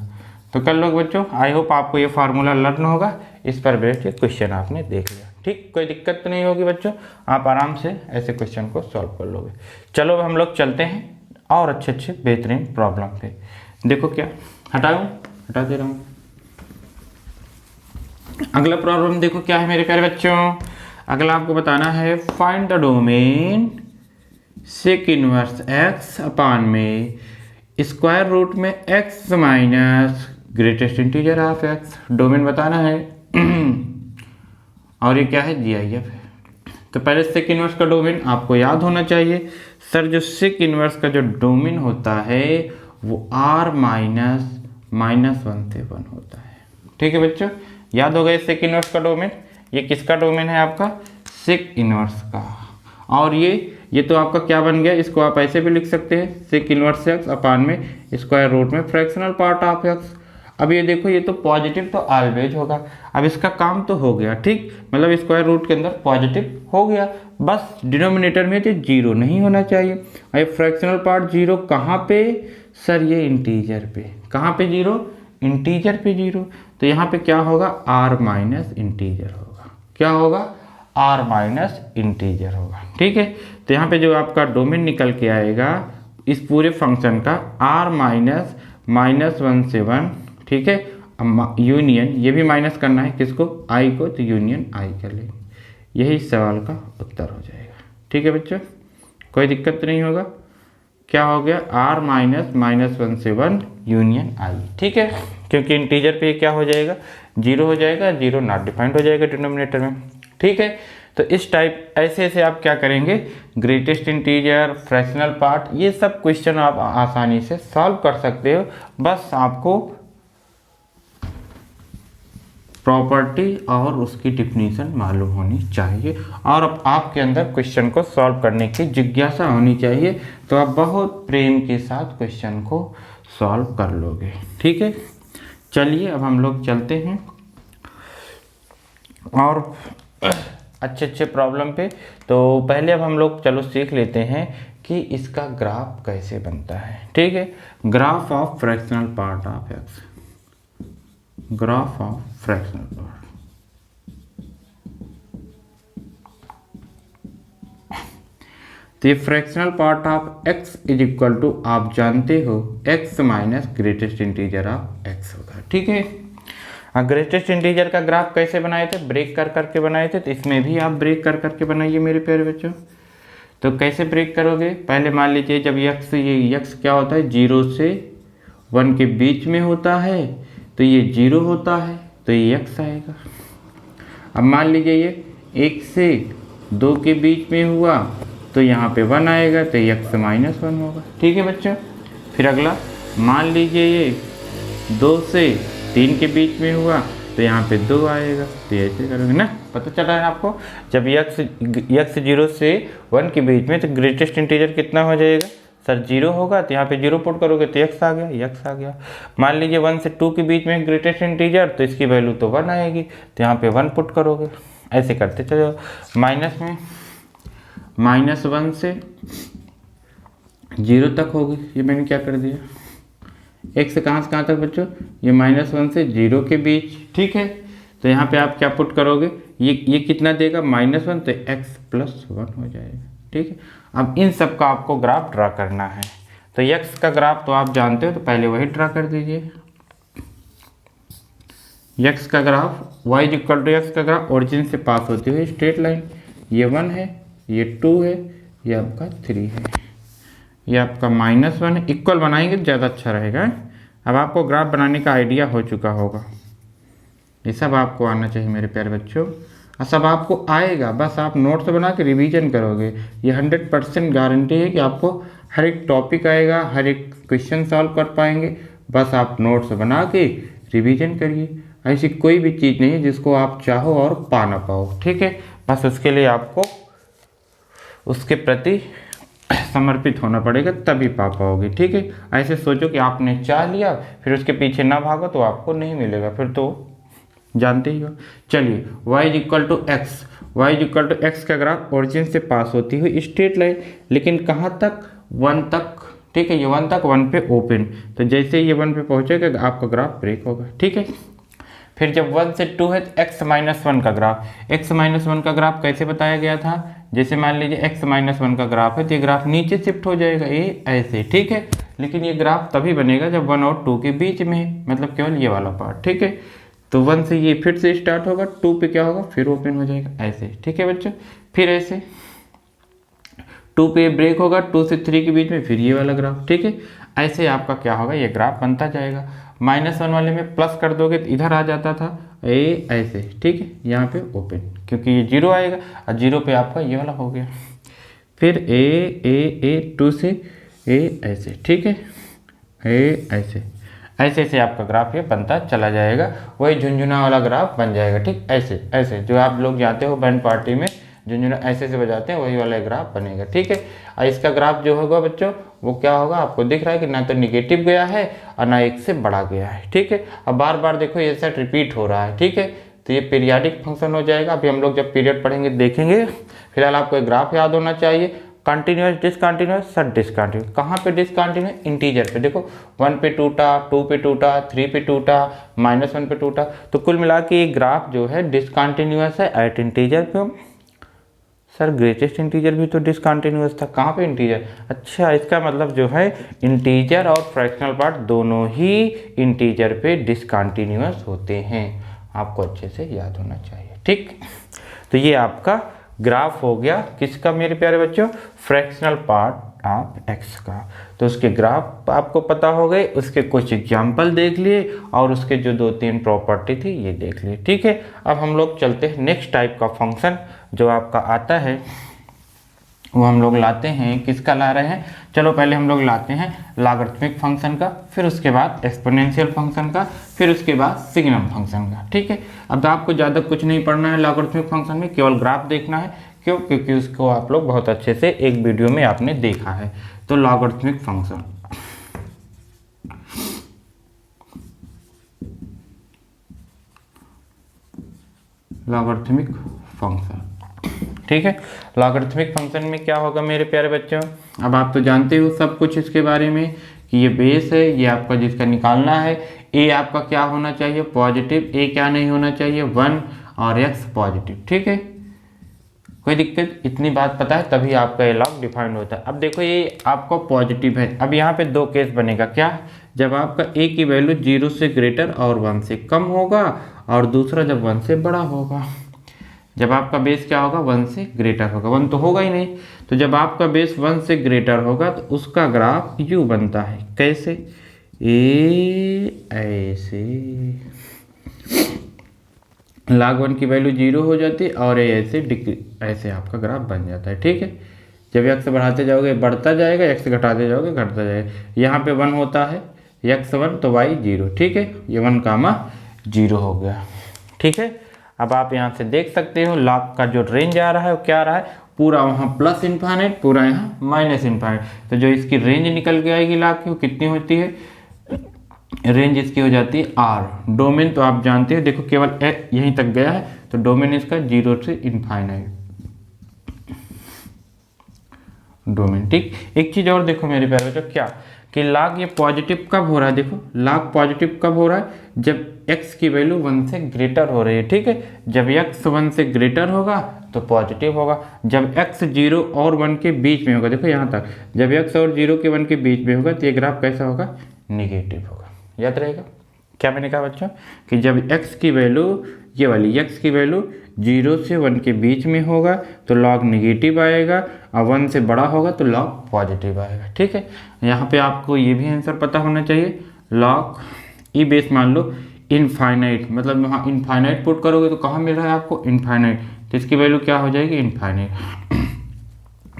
तो कर लो बच्चों, आई होप आपको ये फार्मूला लर्न होगा, इस पर बेस्ड क्वेश्चन आपने देख लिया। ठीक, कोई दिक्कत तो नहीं होगी बच्चों, आप आराम से ऐसे क्वेश्चन को सॉल्व कर लोगे। चलो हम लोग चलते हैं और अच्छे बेहतरीन प्रॉब्लम पे। देखो क्या हटा दे रहा हूँ। अगला प्रॉब्लम देखो क्या है मेरे प्यारे बच्चों। अगला आपको बताना है find the domain sec inverse x upon में स्क्वायर रूट में x minus greatest integer of x. Domain बताना है और ये क्या है, GIF है। तो पहले सेक इनवर्स का डोमेन आपको याद होना चाहिए। सर जो सेक इनवर्स का जो डोमेन होता है वो R -1 से 1 होता है। ठीक है बच्चों, याद हो गया सेक इनवर्स का डोमेन। ये किसका डोमेन है आपका, सेक इनवर्स का। और ये तो आपका क्या बन गया, इसको आप ऐसे भी लिख सकते हैं सेक इनवर्स एक्स अपान में स्क्वायर रूट में फ्रैक्शनल पार्ट ऑफ एक्स। अब ये देखो ये तो पॉजिटिव तो ऑलवेज होगा। अब इसका काम तो हो गया, ठीक, मतलब स्क्वायर रूट के अंदर पॉजिटिव हो गया, बस डिनोमिनेटर में जो 0 नहीं होना चाहिए। ये फ्रैक्शनल पार्ट 0 कहाँ पे सर, ये इंटीजर पे। कहाँ पे 0, इंटीजर पे 0। तो यहाँ पे क्या होगा, R माइनस इंटीजर होगा। क्या होगा, R माइनस इंटीजर होगा। ठीक है, तो यहाँ पे जो आपका डोमेन निकल के आएगा इस पूरे फंक्शन का R -1 से 1। ठीक है, यूनियन, ये भी माइनस करना है किसको, I को, तो यूनियन I कर लेंगे। यही सवाल का उत्तर हो जाएगा। ठीक है बच्चों, कोई दिक्कत नहीं होगा। क्या हो गया, R -1 से 1 यूनियन I। ठीक है, क्योंकि इंटीजर पे क्या हो जाएगा, 0 हो जाएगा, 0 नॉट डिफाइंड हो जाएगा डिनोमिनेटर में। ठीक है, तो इस टाइप ऐसे आप क्या करेंगे, ग्रेटेस्ट इंटीजर, फ्रैक्शनल पार्ट, ये सब क्वेश्चन आप आसानी से सॉल्व कर सकते हो। बस आपको प्रॉपर्टी और उसकी डिफिनीशन मालूम होनी चाहिए और अब आपके अंदर क्वेश्चन को सॉल्व करने की जिज्ञासा होनी चाहिए, तो आप बहुत प्रेम के साथ क्वेश्चन को सॉल्व कर लोगे। ठीक है, चलिए अब हम लोग चलते हैं और अच्छे प्रॉब्लम पे। तो पहले अब हम लोग चलो सीख लेते हैं कि इसका ग्राफ कैसे बनता है। ठीक है, graph of fractional part of x, graph of fractional part. तो ये fractional part of x is equal to, आप जानते हो, x minus greatest integer of x होगा। ठीक है, ग्रेटेस्ट इंटीजर का ग्राफ कैसे बनाए थे, ब्रेक कर करके बनाए थे, तो इसमें भी आप ब्रेक कर करके बनाइए मेरे प्यारे बच्चों। तो कैसे ब्रेक करोगे, पहले मान लीजिए जब ये x क्या होता है, 0 से 1 के बीच में होता है, तो ये 0 होता है, तो ये x आएगा। अब मान लीजिए ये 1 से 2 के बीच में हुआ, तो यहाँ पे 1 आएगा, तो x -1 होगा। ठीक है बच्चों, फिर अगला मान लीजिए ये 2 से 3 के बीच में हुआ, तो यहाँ पे 2 आएगा, तो ऐसे करोगे ना, पता चल रहा है आपको। जब x 0 से 1 के बीच में, तो ग्रेटेस्ट इंटीजर कितना हो जाएगा सर, 0 होगा, तो यहाँ पे 0 पुट करोगे तो x आ गया, x आ गया। मान लीजिए 1 से 2 के बीच में ग्रेटेस्ट इंटीजर, तो इसकी वैल्यू तो 1 आएगी, तो यहाँ पे 1 पुट करोगे, ऐसे करते चलो। माइनस में -1 से 0 तक होगी, ये मैंने क्या कर दिया, x से कहाँ तक बच्चों, ये -1 से 0 के बीच। ठीक है, तो यहाँ पे आप क्या पुट करोगे, ये कितना देगा -1, तो x +1 हो जाएगा। ठीक है, अब इन सब का आपको ग्राफ ड्रा करना है। तो x का ग्राफ तो आप जानते हो, तो पहले वही ड्रा कर दीजिए। एक्स का graph y equal to x का ग्राफ ओरिजिन से पास होती हुई स्ट्रेट लाइन, ये 1 है, ये 2 है, ये आपका 3 है, ये आपका -1 है। इक्वल बनाएंगे तो ज़्यादा अच्छा रहेगा। अब आपको ग्राफ बनाने का आइडिया हो चुका होगा, ये सब आपको आना चाहिए मेरे प्यारे बच्चों, और सब आपको आएगा, बस आप नोट्स बना के रिवीजन करोगे। ये 100% गारंटी है कि आपको हर एक टॉपिक आएगा, हर एक क्वेश्चन सॉल्व कर पाएंगे। बस आप नोट्स बना के रिवीजन करिए। ऐसी कोई भी चीज़ नहीं है जिसको आप चाहो और पा ना पाओ, ठीक है। बस उसके लिए आपको उसके प्रति समर्पित होना पड़ेगा, तभी पा पाओगे, ठीक है। ऐसे सोचो कि आपने चाह लिया फिर उसके पीछे ना भागो तो आपको नहीं मिलेगा, फिर तो जानते ही हो। चलिए y equal to x, y equal to x का ग्राफ ओरिजिन से पास होती हुई स्ट्रेट लाइन, लेकिन कहाँ तक, 1 तक, ठीक है। ये 1 तक, 1 पे ओपन, तो जैसे ये 1 पे पहुंचेगा आपका ग्राफ ब्रेक होगा, ठीक है। फिर जब 1 से 2 है तो x-1 का ग्राफ, x-1 का ग्राफ कैसे बताया गया था, जैसे मान लीजिए x-1 का ग्राफ है तो ये ग्राफ नीचे शिफ्ट हो जाएगा, ये ऐसे, ठीक है। लेकिन ये ग्राफ तभी बनेगा जब 1 और 2 के बीच में है, मतलब केवल ये वाला पार्ट, ठीक है। तो 1 से ये फिर से स्टार्ट होगा, 2 पे क्या होगा, फिर ओपन हो जाएगा ऐसे, ठीक है बच्चों। फिर ऐसे 2 पे ब्रेक होगा, 2 से 3 के बीच में फिर ये वाला ग्राफ, ठीक है। ऐसे आपका क्या होगा, ये ग्राफ बनता जाएगा। -1 वाले में प्लस कर दोगे तो इधर आ जाता था ए ऐसे, ठीक है। यहाँ पे ओपन, क्योंकि ये 0 आएगा और 0 पे आपका ये वाला हो गया। फिर ए 2 से ए ऐसे, ठीक है, ए ऐसे, ऐसे ऐसे आपका ग्राफ ये बनता चला जाएगा। वही झुंझुना वाला ग्राफ बन जाएगा, ठीक, ऐसे ऐसे जो आप लोग जाते हो बैंड पार्टी में झुंझुना ऐसे से बजाते हैं, वही वाला ग्राफ बनेगा, ठीक है। और इसका ग्राफ जो होगा बच्चों वो क्या होगा, आपको दिख रहा है कि ना तो निगेटिव गया है और ना 1 से बढ़ा गया है, ठीक है। अब बार बार देखो ये सेट रिपीट हो रहा है, ठीक है। तो ये पीरियाडिक फंक्शन हो जाएगा। अभी हम लोग जब पीरियड पढ़ेंगे देखेंगे। फिलहाल आपको एक ग्राफ याद होना चाहिए, कंटिन्यूस डिसकंटिन्यूस सब डिसकंटिन्यूस। कहाँ पे डिसकंटिन्यूस, इंटीजर पे। देखो 1 पे टूटा, 2 पे टूटा, 3 पे टूटा, -1 पे टूटा, तो कुल मिला के ये ग्राफ जो है डिसकंटिन्यूस है एट इंटीजर पे। सर ग्रेटेस्ट इंटीजर भी तो डिसकंटिन्यूस था, कहाँ पे इंटीजर, अच्छा इसका मतलब जो है इंटीजर और फ्रैक्शनल पार्ट दोनों ही इंटीजर पे डिसकंटिन्यूस होते हैं, आपको अच्छे से याद होना चाहिए, ठीक। तो ये आपका ग्राफ हो गया किसका मेरे प्यारे बच्चों, फ्रैक्शनल पार्ट ऑफ एक्स का। तो उसके ग्राफ आपको पता हो गए, उसके कुछ एग्जाम्पल देख लिए और उसके जो 2-3 प्रॉपर्टी थी ये देख लिए, ठीक है। अब हम लोग चलते हैं नेक्स्ट टाइप का फंक्शन जो आपका आता है, वो हम लोग लाते हैं, किसका ला रहे हैं, चलो पहले हम लोग लाते हैं लॉगरिथमिक फंक्शन का, फिर उसके बाद एक्सपोनेंशियल फंक्शन का, फिर उसके बाद सिग्नम फंक्शन का, ठीक है। अब तो आपको ज़्यादा कुछ नहीं पढ़ना है लॉगरिथमिक फंक्शन में, केवल ग्राफ देखना है, क्यों, क्योंकि उसको आप लोग बहुत अच्छे से एक वीडियो में आपने देखा है। तो लॉगरिथमिक फंक्शन, लॉगरिथमिक फंक्शन, ठीक है। लॉगरिथमिक फंक्शन में क्या होगा मेरे प्यारे बच्चों, अब आप तो जानते हो सब कुछ इसके बारे में कि ये बेस है, ये आपका जिसका निकालना है, ए आपका क्या होना चाहिए, पॉजिटिव, ए क्या नहीं होना चाहिए, 1 और एक्स पॉजिटिव, ठीक है। कोई दिक्कत, इतनी बात पता है तभी आपका ये लॉग डिफाइंड होता है। अब देखो ये आपको पॉजिटिव है, अब यहाँ पे 2 केस बनेगा, क्या, जब आपका ए की वैल्यू 0 से ग्रेटर और 1 से कम होगा, और दूसरा जब 1 से बड़ा होगा। जब आपका बेस क्या होगा, 1 से ग्रेटर होगा, 1 तो होगा ही नहीं, तो जब आपका बेस 1 से ग्रेटर होगा तो उसका ग्राफ यू बनता है, कैसे, ए ऐसे, log 1 की वैल्यू 0 हो जाती है और ए ऐसे ऐसे आपका ग्राफ बन जाता है, ठीक है। जब एक्स बढ़ाते जाओगे बढ़ता जाएगा, एक्स घटाते जाओगे घटता जाएगा। यहाँ पे 1 होता है, x1 तो y 0, ठीक है, ये 1,0 हो गया, ठीक है। अब आप यहाँ से देख सकते हो लॉग का जो रेंज आ रहा है वो क्या आ रहा है, पूरा वहाँ प्लस इन्फाइनाइट, पूरा यहाँ माइनस इन्फाइनाइट। तो जो इसकी रेंज निकल के आएगी लॉग की वो कितनी होती है, रेंज इसकी हो जाती है आर। डोमेन तो आप जानते हो, देखो केवल यहीं तक गया है तो डोमेन इसका 0 से इन्फाइनाइट डोमेन, ठीक। एक चीज और देखो मेरे प्यारे बच्चों, क्या कि लॉग ये पॉजिटिव कब हो रहा है, देखो लॉग पॉजिटिव कब हो रहा है, जब x की वैल्यू 1 से ग्रेटर हो रही है, ठीक है। जब x 1 से ग्रेटर होगा तो पॉजिटिव होगा, जब x 0 और 1 के बीच में होगा, देखो यहाँ तक, जब x और 0 के 1 के बीच में होगा तो ये ग्राफ कैसा होगा, निगेटिव होगा, याद रहेगा। क्या मैंने कहा बच्चों कि जब x की वैल्यू ये वाली x की वैल्यू 0 से 1 के बीच में होगा तो लॉग नेगेटिव आएगा, और 1 से बड़ा होगा तो लॉग पॉजिटिव आएगा। ठीक है, यहाँ पे आपको ये भी आंसर पता होना चाहिए। लॉग ई बेस मान लो इनफाइनाइट, मतलब वहाँ इनफाइनाइट पुट करोगे तो कहाँ मिल रहा है आपको इनफाइनाइट, तो इसकी वैल्यू क्या हो जाएगी इनफाइनाइट।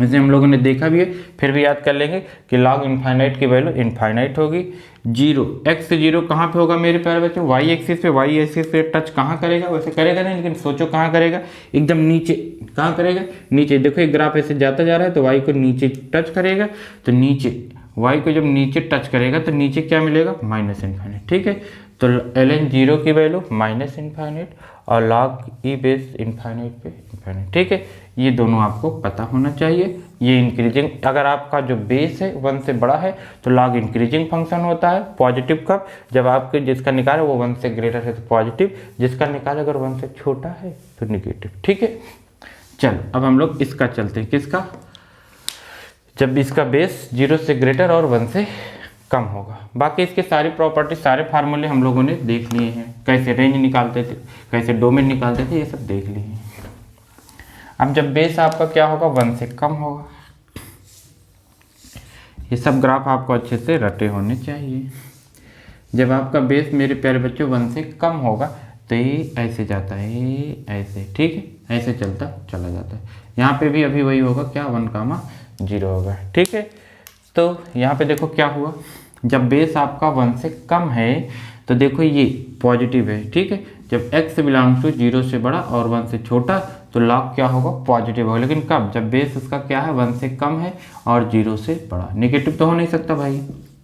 वैसे हम लोगों ने देखा भी है, फिर भी याद कर लेंगे कि लॉग इनफाइनाइट की वैल्यू इनफाइनाइट होगी। 0 x से 0 कहाँ पे होगा मेरे प्यारे बच्चों, वाई एक्सिस पे, वाई एक्सिस पे टच कहाँ करेगा, वैसे करेगा नहीं, लेकिन सोचो कहाँ करेगा, एकदम नीचे। कहाँ करेगा, नीचे। देखो एक ग्राफ ऐसे जाता जा रहा है तो वाई को नीचे टच करेगा, तो नीचे वाई को जब नीचे टच करेगा तो नीचे क्या मिलेगा माइनस इनफाइनाइट। ठीक है, तो ln 0 की वैल्यू माइनस इनफाइनाइट और लॉग ई बेस इनफाइनाइट पे इनफाइनाइट। ठीक है, ये दोनों आपको पता होना चाहिए। ये इंक्रीजिंग, अगर आपका जो बेस है 1 से बड़ा है तो लॉग इंक्रीजिंग फंक्शन होता है। पॉजिटिव कब, जब आपके जिसका निकाल है वो 1 से ग्रेटर है तो पॉजिटिव, जिसका निकाल अगर 1 से छोटा है तो निगेटिव। ठीक है, चलो अब हम लोग इसका चलते हैं, किसका, जब इसका बेस 0 से ग्रेटर और 1 से कम होगा। बाकी इसके सारी प्रॉपर्टी, सारे फार्मूले हम लोगों ने देख लिए हैं, कैसे रेंज निकालते थे, कैसे डोमेन निकालते थे, ये सब देख लिए हैं। अब जब बेस आपका क्या होगा 1 से कम होगा, ये सब ग्राफ आपको अच्छे से रटे होने चाहिए। जब आपका बेस मेरे प्यारे बच्चों 1 से कम होगा तो ये ऐसे जाता है, ऐसे। ठीक है, ऐसे चलता चला जाता है। यहाँ पे भी अभी वही होगा, क्या 1,0 होगा। ठीक है, तो यहाँ पे देखो क्या हुआ, जब बेस आपका 1 से कम है तो देखो ये पॉजिटिव है। ठीक है, जब x बिलोंग्स टू 0 से बड़ा और 1 से छोटा तो लॉग क्या होगा पॉजिटिव होगा। लेकिन कब, जब बेस उसका क्या है 1 से कम है और 0 से बड़ा। नेगेटिव तो हो नहीं सकता भाई,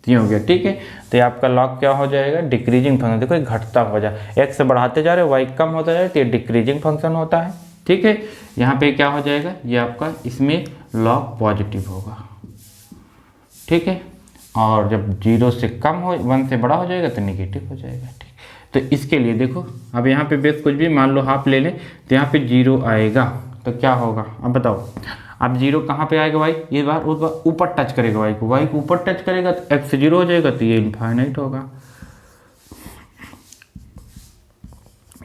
ये हो गया। ठीक है, तो ये आपका लॉग क्या हो जाएगा डिक्रीजिंग फंक्शन। देखो ये घटता हो जाए, x बढ़ाते जा रहे हो, y कम होता जाए, तो ये डिक्रीजिंग फंक्शन होता है। ठीक है, यहाँ पे क्या हो जाएगा, ये आपका इसमें लॉग पॉजिटिव होगा। ठीक है, और जब 0 से कम हो 1 से बड़ा हो जाएगा तो निगेटिव हो जाएगा। ठीक, तो इसके लिए देखो, अब यहाँ पे बेस कुछ भी मान लो हाफ ले लें तो यहाँ पे 0 आएगा तो क्या होगा, अब बताओ। अब 0 कहाँ पे आएगा भाई, ये बार उस बार ऊपर टच करेगा, वाई को ऊपर टच करेगा तो x 0 हो जाएगा, तो ये इनफाइनाइट होगा,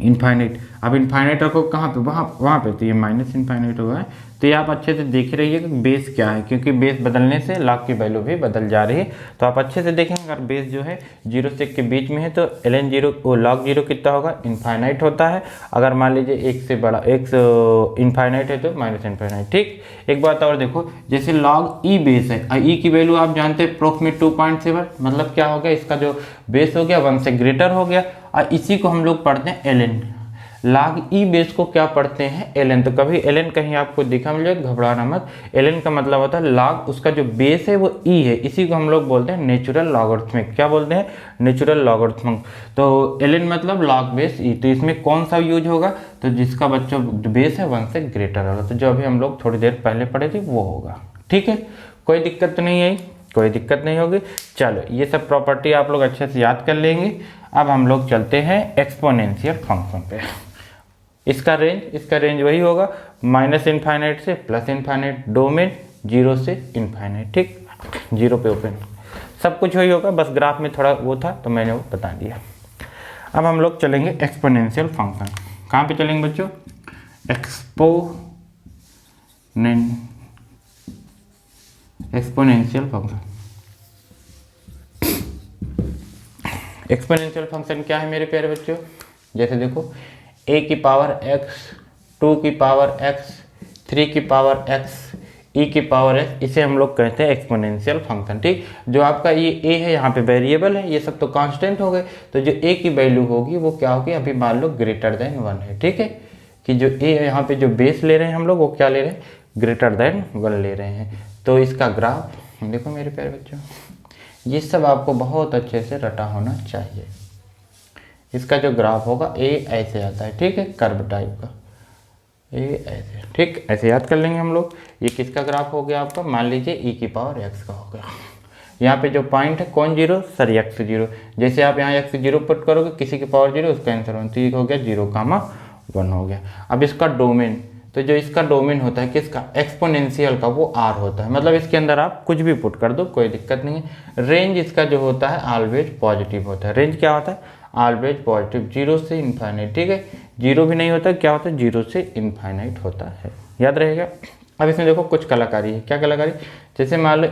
इनफाइनाइट। अब इनफाइनाइट रखो कहाँ पे, वहाँ पे, तो ये माइनस इनफाइनाइट होगा। तो ये आप अच्छे से देख रहिए कि बेस क्या है, क्योंकि बेस बदलने से लॉग की वैल्यू भी बदल जा रही है। तो आप अच्छे से देखेंगे, अगर बेस जो है 0 से 1 के बीच में है तो ln 0 वो लॉग 0 कितना होगा इनफाइनाइट होता है। अगर मान लीजिए 1 से बड़ा, 1 इनफाइनाइट है तो माइनस इनफाइनाइट। ठीक, एक बात और देखो, जैसे लॉग ई बेस है, ई की वैल्यू आप जानते हैं अप्रोक्सीमेट 2.7, मतलब क्या हो गया, इसका जो बेस हो गया 1 से ग्रेटर हो गया, और इसी को हम लोग पढ़ते हैं ln। लॉग ई बेस को क्या पढ़ते हैं ln। तो कभी ln कहीं आपको दिखा मिल जाए घबराना मत, ln का मतलब होता है लॉग, उसका जो बेस है वो ई है, इसी को हम लोग बोलते हैं नेचुरल लॉगरिथमिक। क्या बोलते हैं, नेचुरल लॉगरिथमिक। तो ln मतलब लॉग बेस ई। तो इसमें कौन सा यूज होगा, तो जिसका बच्चों बेस है 1 से ग्रेटर होगा, तो जो अभी हम लोग थोड़ी देर पहले पढ़े थे वो होगा। ठीक है, कोई दिक्कत तो नहीं आई, कोई दिक्कत नहीं होगी। चलो ये सब प्रॉपर्टी आप लोग अच्छे से याद कर लेंगे। अब हम लोग चलते हैं एक्सपोनेंशियल फंक्शन पे। इसका रेंज वही होगा माइनस इनफाइनाइट से प्लस इनफाइनाइट, डोमेन 0 से इनफाइनाइट। ठीक, 0 पे ओपन, सब कुछ वही होगा, बस ग्राफ में थोड़ा वो था तो मैंने वो बता दिया। अब हम लोग चलेंगे एक्सपोनेंशियल फंक्शन। कहाँ पे चलेंगे बच्चों, एक्सपोनेंशियल फंक्शन। एक्सपोनेंशियल फंक्शन क्या है मेरे प्यारे बच्चों, जैसे देखो a की पावर x, 2 की पावर x, 3 की पावर x, e की पावर x, इसे हम लोग कहते हैं एक्सपोनेंशियल फंक्शन। ठीक, जो आपका ये a है यहाँ पे वेरिएबल है, ये सब तो कांस्टेंट हो गए, तो जो a की वैल्यू होगी वो क्या होगी, अभी मान लो ग्रेटर देन 1 है। ठीक है, कि जो a है यहाँ पे जो बेस ले रहे हैं हम लोग वो क्या ले रहे हैं, ग्रेटर देन 1 ले रहे हैं। तो इसका ग्राफ देखो मेरे प्यारे बच्चों, ये सब आपको बहुत अच्छे से रटा होना चाहिए। इसका जो ग्राफ होगा ए ऐसे आता है। ठीक है, कर्व टाइप का ए ऐसे। ठीक, ऐसे याद कर लेंगे हम लोग। ये किसका ग्राफ हो गया आपका, मान लीजिए e की पावर x का हो गया। यहाँ पे जो पॉइंट है कौन 0, सर x 0। जैसे आप यहाँ x 0 पुट करोगे, किसी की पावर 0 उसका आंसर 1, तो ये हो गया 0,1 हो गया। अब इसका डोमेन, तो जो इसका डोमेन होता है किसका, एक्सपोनेंशियल का, वो r होता है, मतलब इसके अंदर आप कुछ भी पुट कर दो कोई दिक्कत नहीं है। रेंज इसका जो होता है ऑलवेज पॉजिटिव होता है। रेंज क्या होता है, ऑलवेज पॉजिटिव, 0 से इन्फाइनाइट, ठीक है। 0 भी नहीं होता, क्या होता है, 0 से इन्फाइनाइट होता है, याद रहेगा। अब इसमें देखो कुछ कलाकारी है, क्या कलाकारी, जैसे मान लो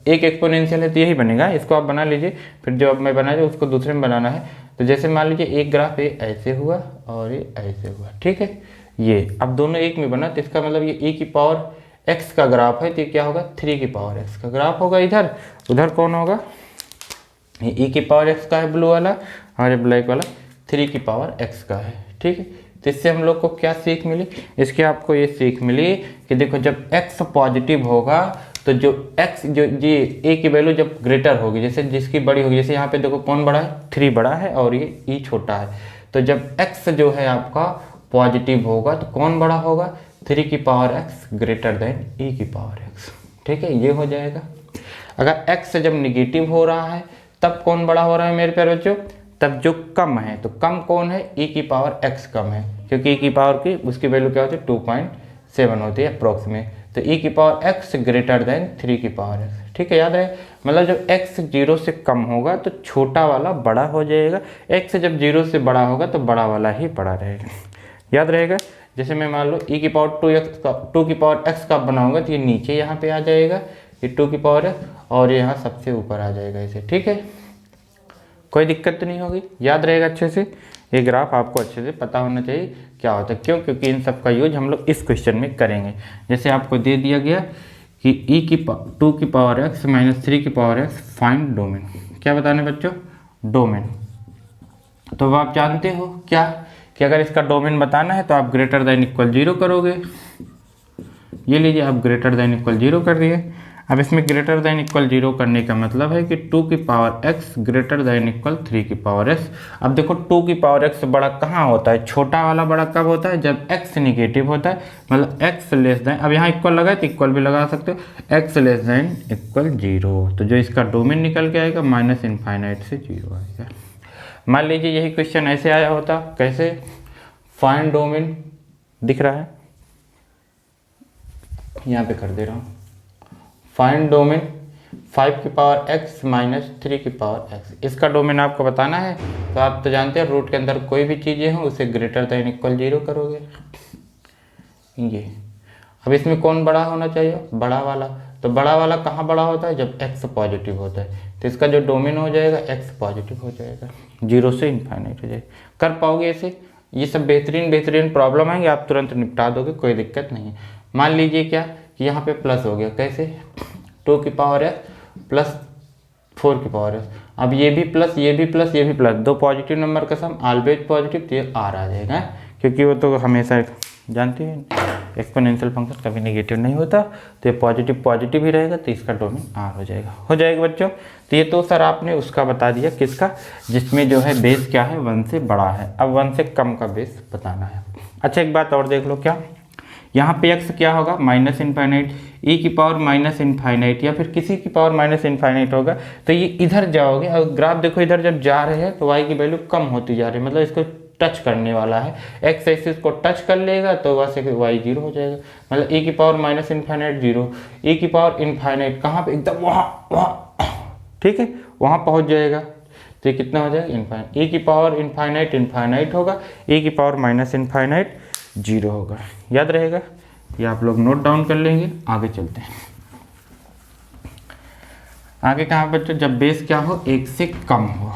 एक एक्सपोनेंशियल है तो यही बनेगा, इसको आप बना लीजिए, फिर जो अब मैं बनाया उसको दूसरे में बनाना है। तो जैसे मान लीजिए एक ग्राफ ये ऐसे हुआ और ये ऐसे हुआ, ठीक है, ये अब दोनों एक में बना, तो इसका मतलब ये e की पावर x का ग्राफ है, तो ये क्या होगा 3 की पावर x का ग्राफ होगा। इधर उधर कौन होगा, ये e की पावर x का है ब्लू वाला, और ये ब्लैक वाला 3 की पावर x का है, ठीक है। तो इससे हम लोग को क्या सीख मिली, इसके आपको ये सीख मिली कि देखो जब x पॉजिटिव होगा तो जो x जो ये a की वैल्यू जब ग्रेटर होगी, जैसे जिसकी बड़ी होगी, जैसे यहाँ पे देखो कौन बड़ा है, 3 बड़ा है और ये e छोटा है, तो जब x जो है आपका पॉजिटिव होगा तो कौन बड़ा होगा, 3 की power x greater than e की पावर x, ठीक है, ये हो जाएगा। अगर x जब निगेटिव हो रहा है तब कौन बड़ा हो रहा है मेरे प्यारे बच्चों, तब जो कम है, तो कम कौन है, e की पावर x कम है, क्योंकि e की पावर की उसकी वैल्यू क्या होती है 2.7 होती है अप्रोक्सीमेट, तो e की पावर x ग्रेटर देन 3 की पावर x, ठीक है, याद है। मतलब जब x 0 से कम होगा तो छोटा वाला बड़ा हो जाएगा, x जब 0 से बड़ा होगा तो बड़ा वाला ही बड़ा रहेगा, याद रहेगा। जैसे मैं मान लो e की पावर 2 की पावर x का बनाऊंगा तो ये नीचे यहाँ पे आ जाएगा, ये 2 की पावर है, और ये यहाँ सबसे ऊपर आ जाएगा इसे, ठीक है, कोई दिक्कत तो नहीं होगी, याद रहेगा अच्छे से। ये ग्राफ आपको अच्छे से पता होना चाहिए क्या होता है, क्यों, क्योंकि इन सब का यूज हम लोग इस क्वेश्चन में करेंगे। जैसे आपको दे दिया गया कि 2 की पावर x माइनस 3 की पावर x फाइंड डोमेन, क्या बताने बच्चों, डोमेन। तो अब आप जानते हो क्या कि अगर इसका डोमेन बताना है तो आप ग्रेटर देन इक्वल 0 करोगे, ये लीजिए आप ग्रेटर देन इक्वल 0 कर दिए। अब इसमें ग्रेटर देन इक्वल 0 करने का मतलब है कि 2 की power x greater than equal 3 की पावर x। अब देखो 2 की पावर x बड़ा कहाँ होता है, छोटा वाला बड़ा कब होता है, जब x नेगेटिव होता है, मतलब x लेस देन, अब यहाँ इक्वल लगा है तो इक्वल भी लगा सकते हो, x लेस देन इक्वल 0, तो जो इसका डोमेन निकल के आएगा माइनस इनफाइनाइट से 0 आएगा। मान लीजिए यही क्वेश्चन ऐसे आया होता, कैसे, फाइंड डोमेन, दिख रहा है, यहाँ पे कर दे रहा हूँ, फाइंड डोमेन 5 की पावर x माइनस 3 की पावर x, इसका डोमेन आपको बताना है। तो आप तो जानते हैं रूट के अंदर कोई भी चीज़ें हो उसे ग्रेटर देन इक्वल 0 करोगे, ये। अब इसमें कौन बड़ा होना चाहिए, बड़ा वाला, तो बड़ा वाला कहाँ बड़ा होता है, जब x पॉजिटिव होता है, तो इसका जो डोमेन हो जाएगा x पॉजिटिव हो जाएगा, 0 से इन्फाइनाइट हो जाएगा। कर पाओगे ऐसे, ये सब बेहतरीन प्रॉब्लम आएंगे, आप तुरंत निपटा दोगे, कोई दिक्कत नहीं है। मान लीजिए क्या कि यहाँ पे प्लस हो गया, कैसे, 2 की पावर x प्लस 4 की पावर x, अब ये भी प्लस ये भी प्लस ये भी प्लस, दो पॉजिटिव नंबर का सम ऑलवेज पॉजिटिव, तो ये आर आ जाएगा, क्योंकि वो तो हमेशा जानते हैं एक्सपोनेंशियल फंक्शन कभी नेगेटिव नहीं होता, तो ये पॉजिटिव ही रहेगा, तो इसका डोमेन आर हो जाएगा बच्चों। तो ये तो सर आपने उसका बता दिया, किसका, जिसमें जो है बेस क्या है 1 से बड़ा है, अब 1 से कम का बेस बताना है। अच्छा एक बात और देख लो, क्या यहाँ पे x क्या होगा, माइनस इनफाइनाइट, e की पावर माइनस इनफाइनाइट या फिर किसी की पावर माइनस इनफाइनाइट होगा, तो ये इधर जाओगे, और ग्राफ देखो इधर जब जा रहे हैं तो y की वैल्यू कम होती जा रही है, मतलब इसको टच करने वाला है, x एक्सिस को टच कर लेगा तो बस y 0 हो जाएगा, मतलब e की पावर माइनस इनफाइनाइट 0, e की पावर इनफाइनाइट कहाँ पे, एकदम वहाँ, ठीक है, वहाँ पहुँच जाएगा, तो ये कितना हो जाएगा, इनफाइनाइट, e की पावर इनफाइनाइट होगा, e की पावर माइनस इनफाइनाइट 0 होगा, याद रहेगा, ये आप लोग नोट डाउन कर लेंगे। आगे चलते हैं, आगे कहाँ बच्चों, जब बेस क्या हो 1 से कम हो,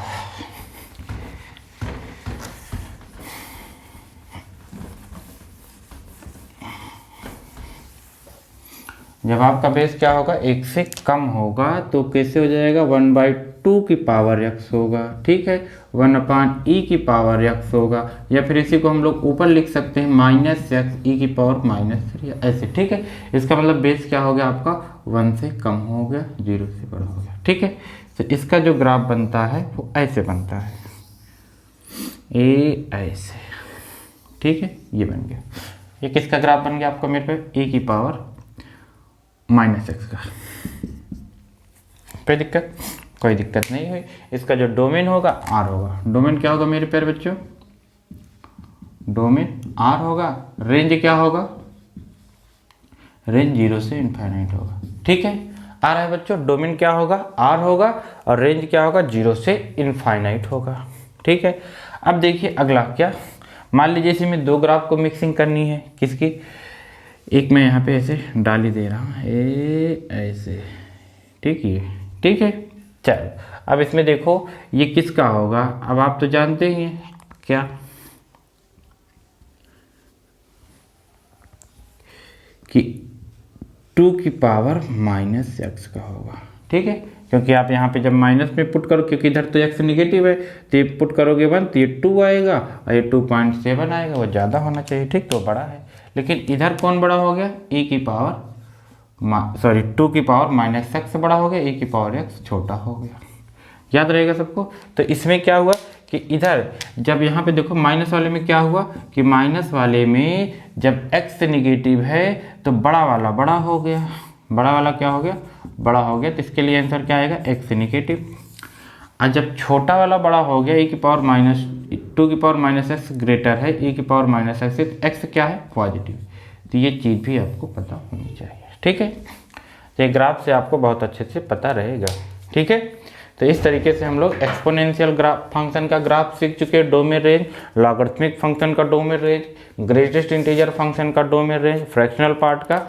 जब आपका बेस क्या होगा 1 से कम होगा तो कैसे हो जाएगा, 1/2 की पावर x होगा, ठीक है, 1/e की पावर x होगा, या फिर इसी को हम लोग ऊपर लिख सकते हैं माइनस x e की पावर -3, ऐसे, ठीक है। इसका मतलब बेस क्या हो गया आपका 1 से कम हो गया, 0 से बड़ा हो गया, ठीक है। तो इसका जो ग्राफ बनता है वो ऐसे बनता है, ए ऐसे, ठीक है, ये बन गया। ये किसका ग्राफ बन गया आपको मेरे पे, e की पावर -x का, कोई दिक्कत नहीं हुई। इसका जो डोमेन होगा r होगा, डोमेन क्या होगा मेरे प्यारे बच्चों, डोमेन r होगा, रेंज क्या होगा, रेंज 0 से इनफाइनाइट होगा, ठीक है। आ रहा है बच्चों, डोमेन क्या होगा, r होगा, और रेंज क्या होगा 0 से इनफाइनाइट होगा, ठीक है। अब देखिए अगला क्या, मान लीजिए इसमें दो ग्राफ को मिक्सिंग करनी है, किसकी, एक मैं यहाँ पे ऐसे डाल ही दे रहा हूँ, ऐसे, ठीक है। चलो अब इसमें देखो ये किसका होगा, अब आप तो जानते ही हैं क्या, कि 2 की पावर माइनस एक्स का होगा, ठीक है। क्योंकि आप यहाँ पे जब माइनस में पुट करो, क्योंकि इधर तो एक्स निगेटिव है, तो ये पुट करोगे 1 तो ये 2 आएगा, और ये 2.7 आएगा, वो ज़्यादा होना चाहिए, ठीक, तो बड़ा है। लेकिन इधर कौन बड़ा हो गया, e की पावर 2 की पावर माइनस एक्स बड़ा हो गया, e की पावर एक्स छोटा हो गया, याद रहेगा सबको। तो इसमें क्या हुआ कि इधर जब यहाँ पे देखो माइनस वाले में क्या हुआ कि माइनस वाले में जब x निगेटिव है तो बड़ा वाला बड़ा हो गया, बड़ा वाला क्या हो गया, बड़ा हो गया, तो इसके लिए आंसर क्या आएगा, x निगेटिव। और जब छोटा वाला बड़ा हो गया, e की पावर माइनस 2 की पावर माइनस एक्स ग्रेटर है e की पावर माइनस एक्स, एक्स क्या है, पॉजिटिव। तो ये चीज़ भी आपको पता होनी चाहिए, ठीक है। तो ये ग्राफ से आपको बहुत अच्छे से पता रहेगा, ठीक है। तो इस तरीके से हम लोग एक्सपोनेंशियल ग्राफ फंक्शन का ग्राफ सीख चुके हैं, डोमेन रेंज, लॉगरिथमिक फंक्शन का domain range, greatest integer function का डोमेन रेंज, फ्रैक्शनल पार्ट का,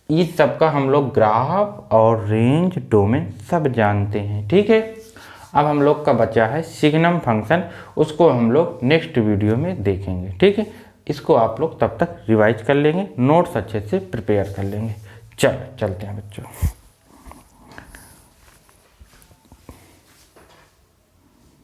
इस सब का हम लोग ग्राफ और रेंज डोमेन सब जानते हैं, ठीक है। अब हम लोग का बचा है सिग्नम फंक्शन, उसको हम लोग नेक्स्ट वीडियो में देखेंगे, ठीक है। इसको आप लोग तब तक रिवाइज कर लेंगे, नोट्स अच्छे से प्रिपेयर कर लेंगे। चलते हैं बच्चों।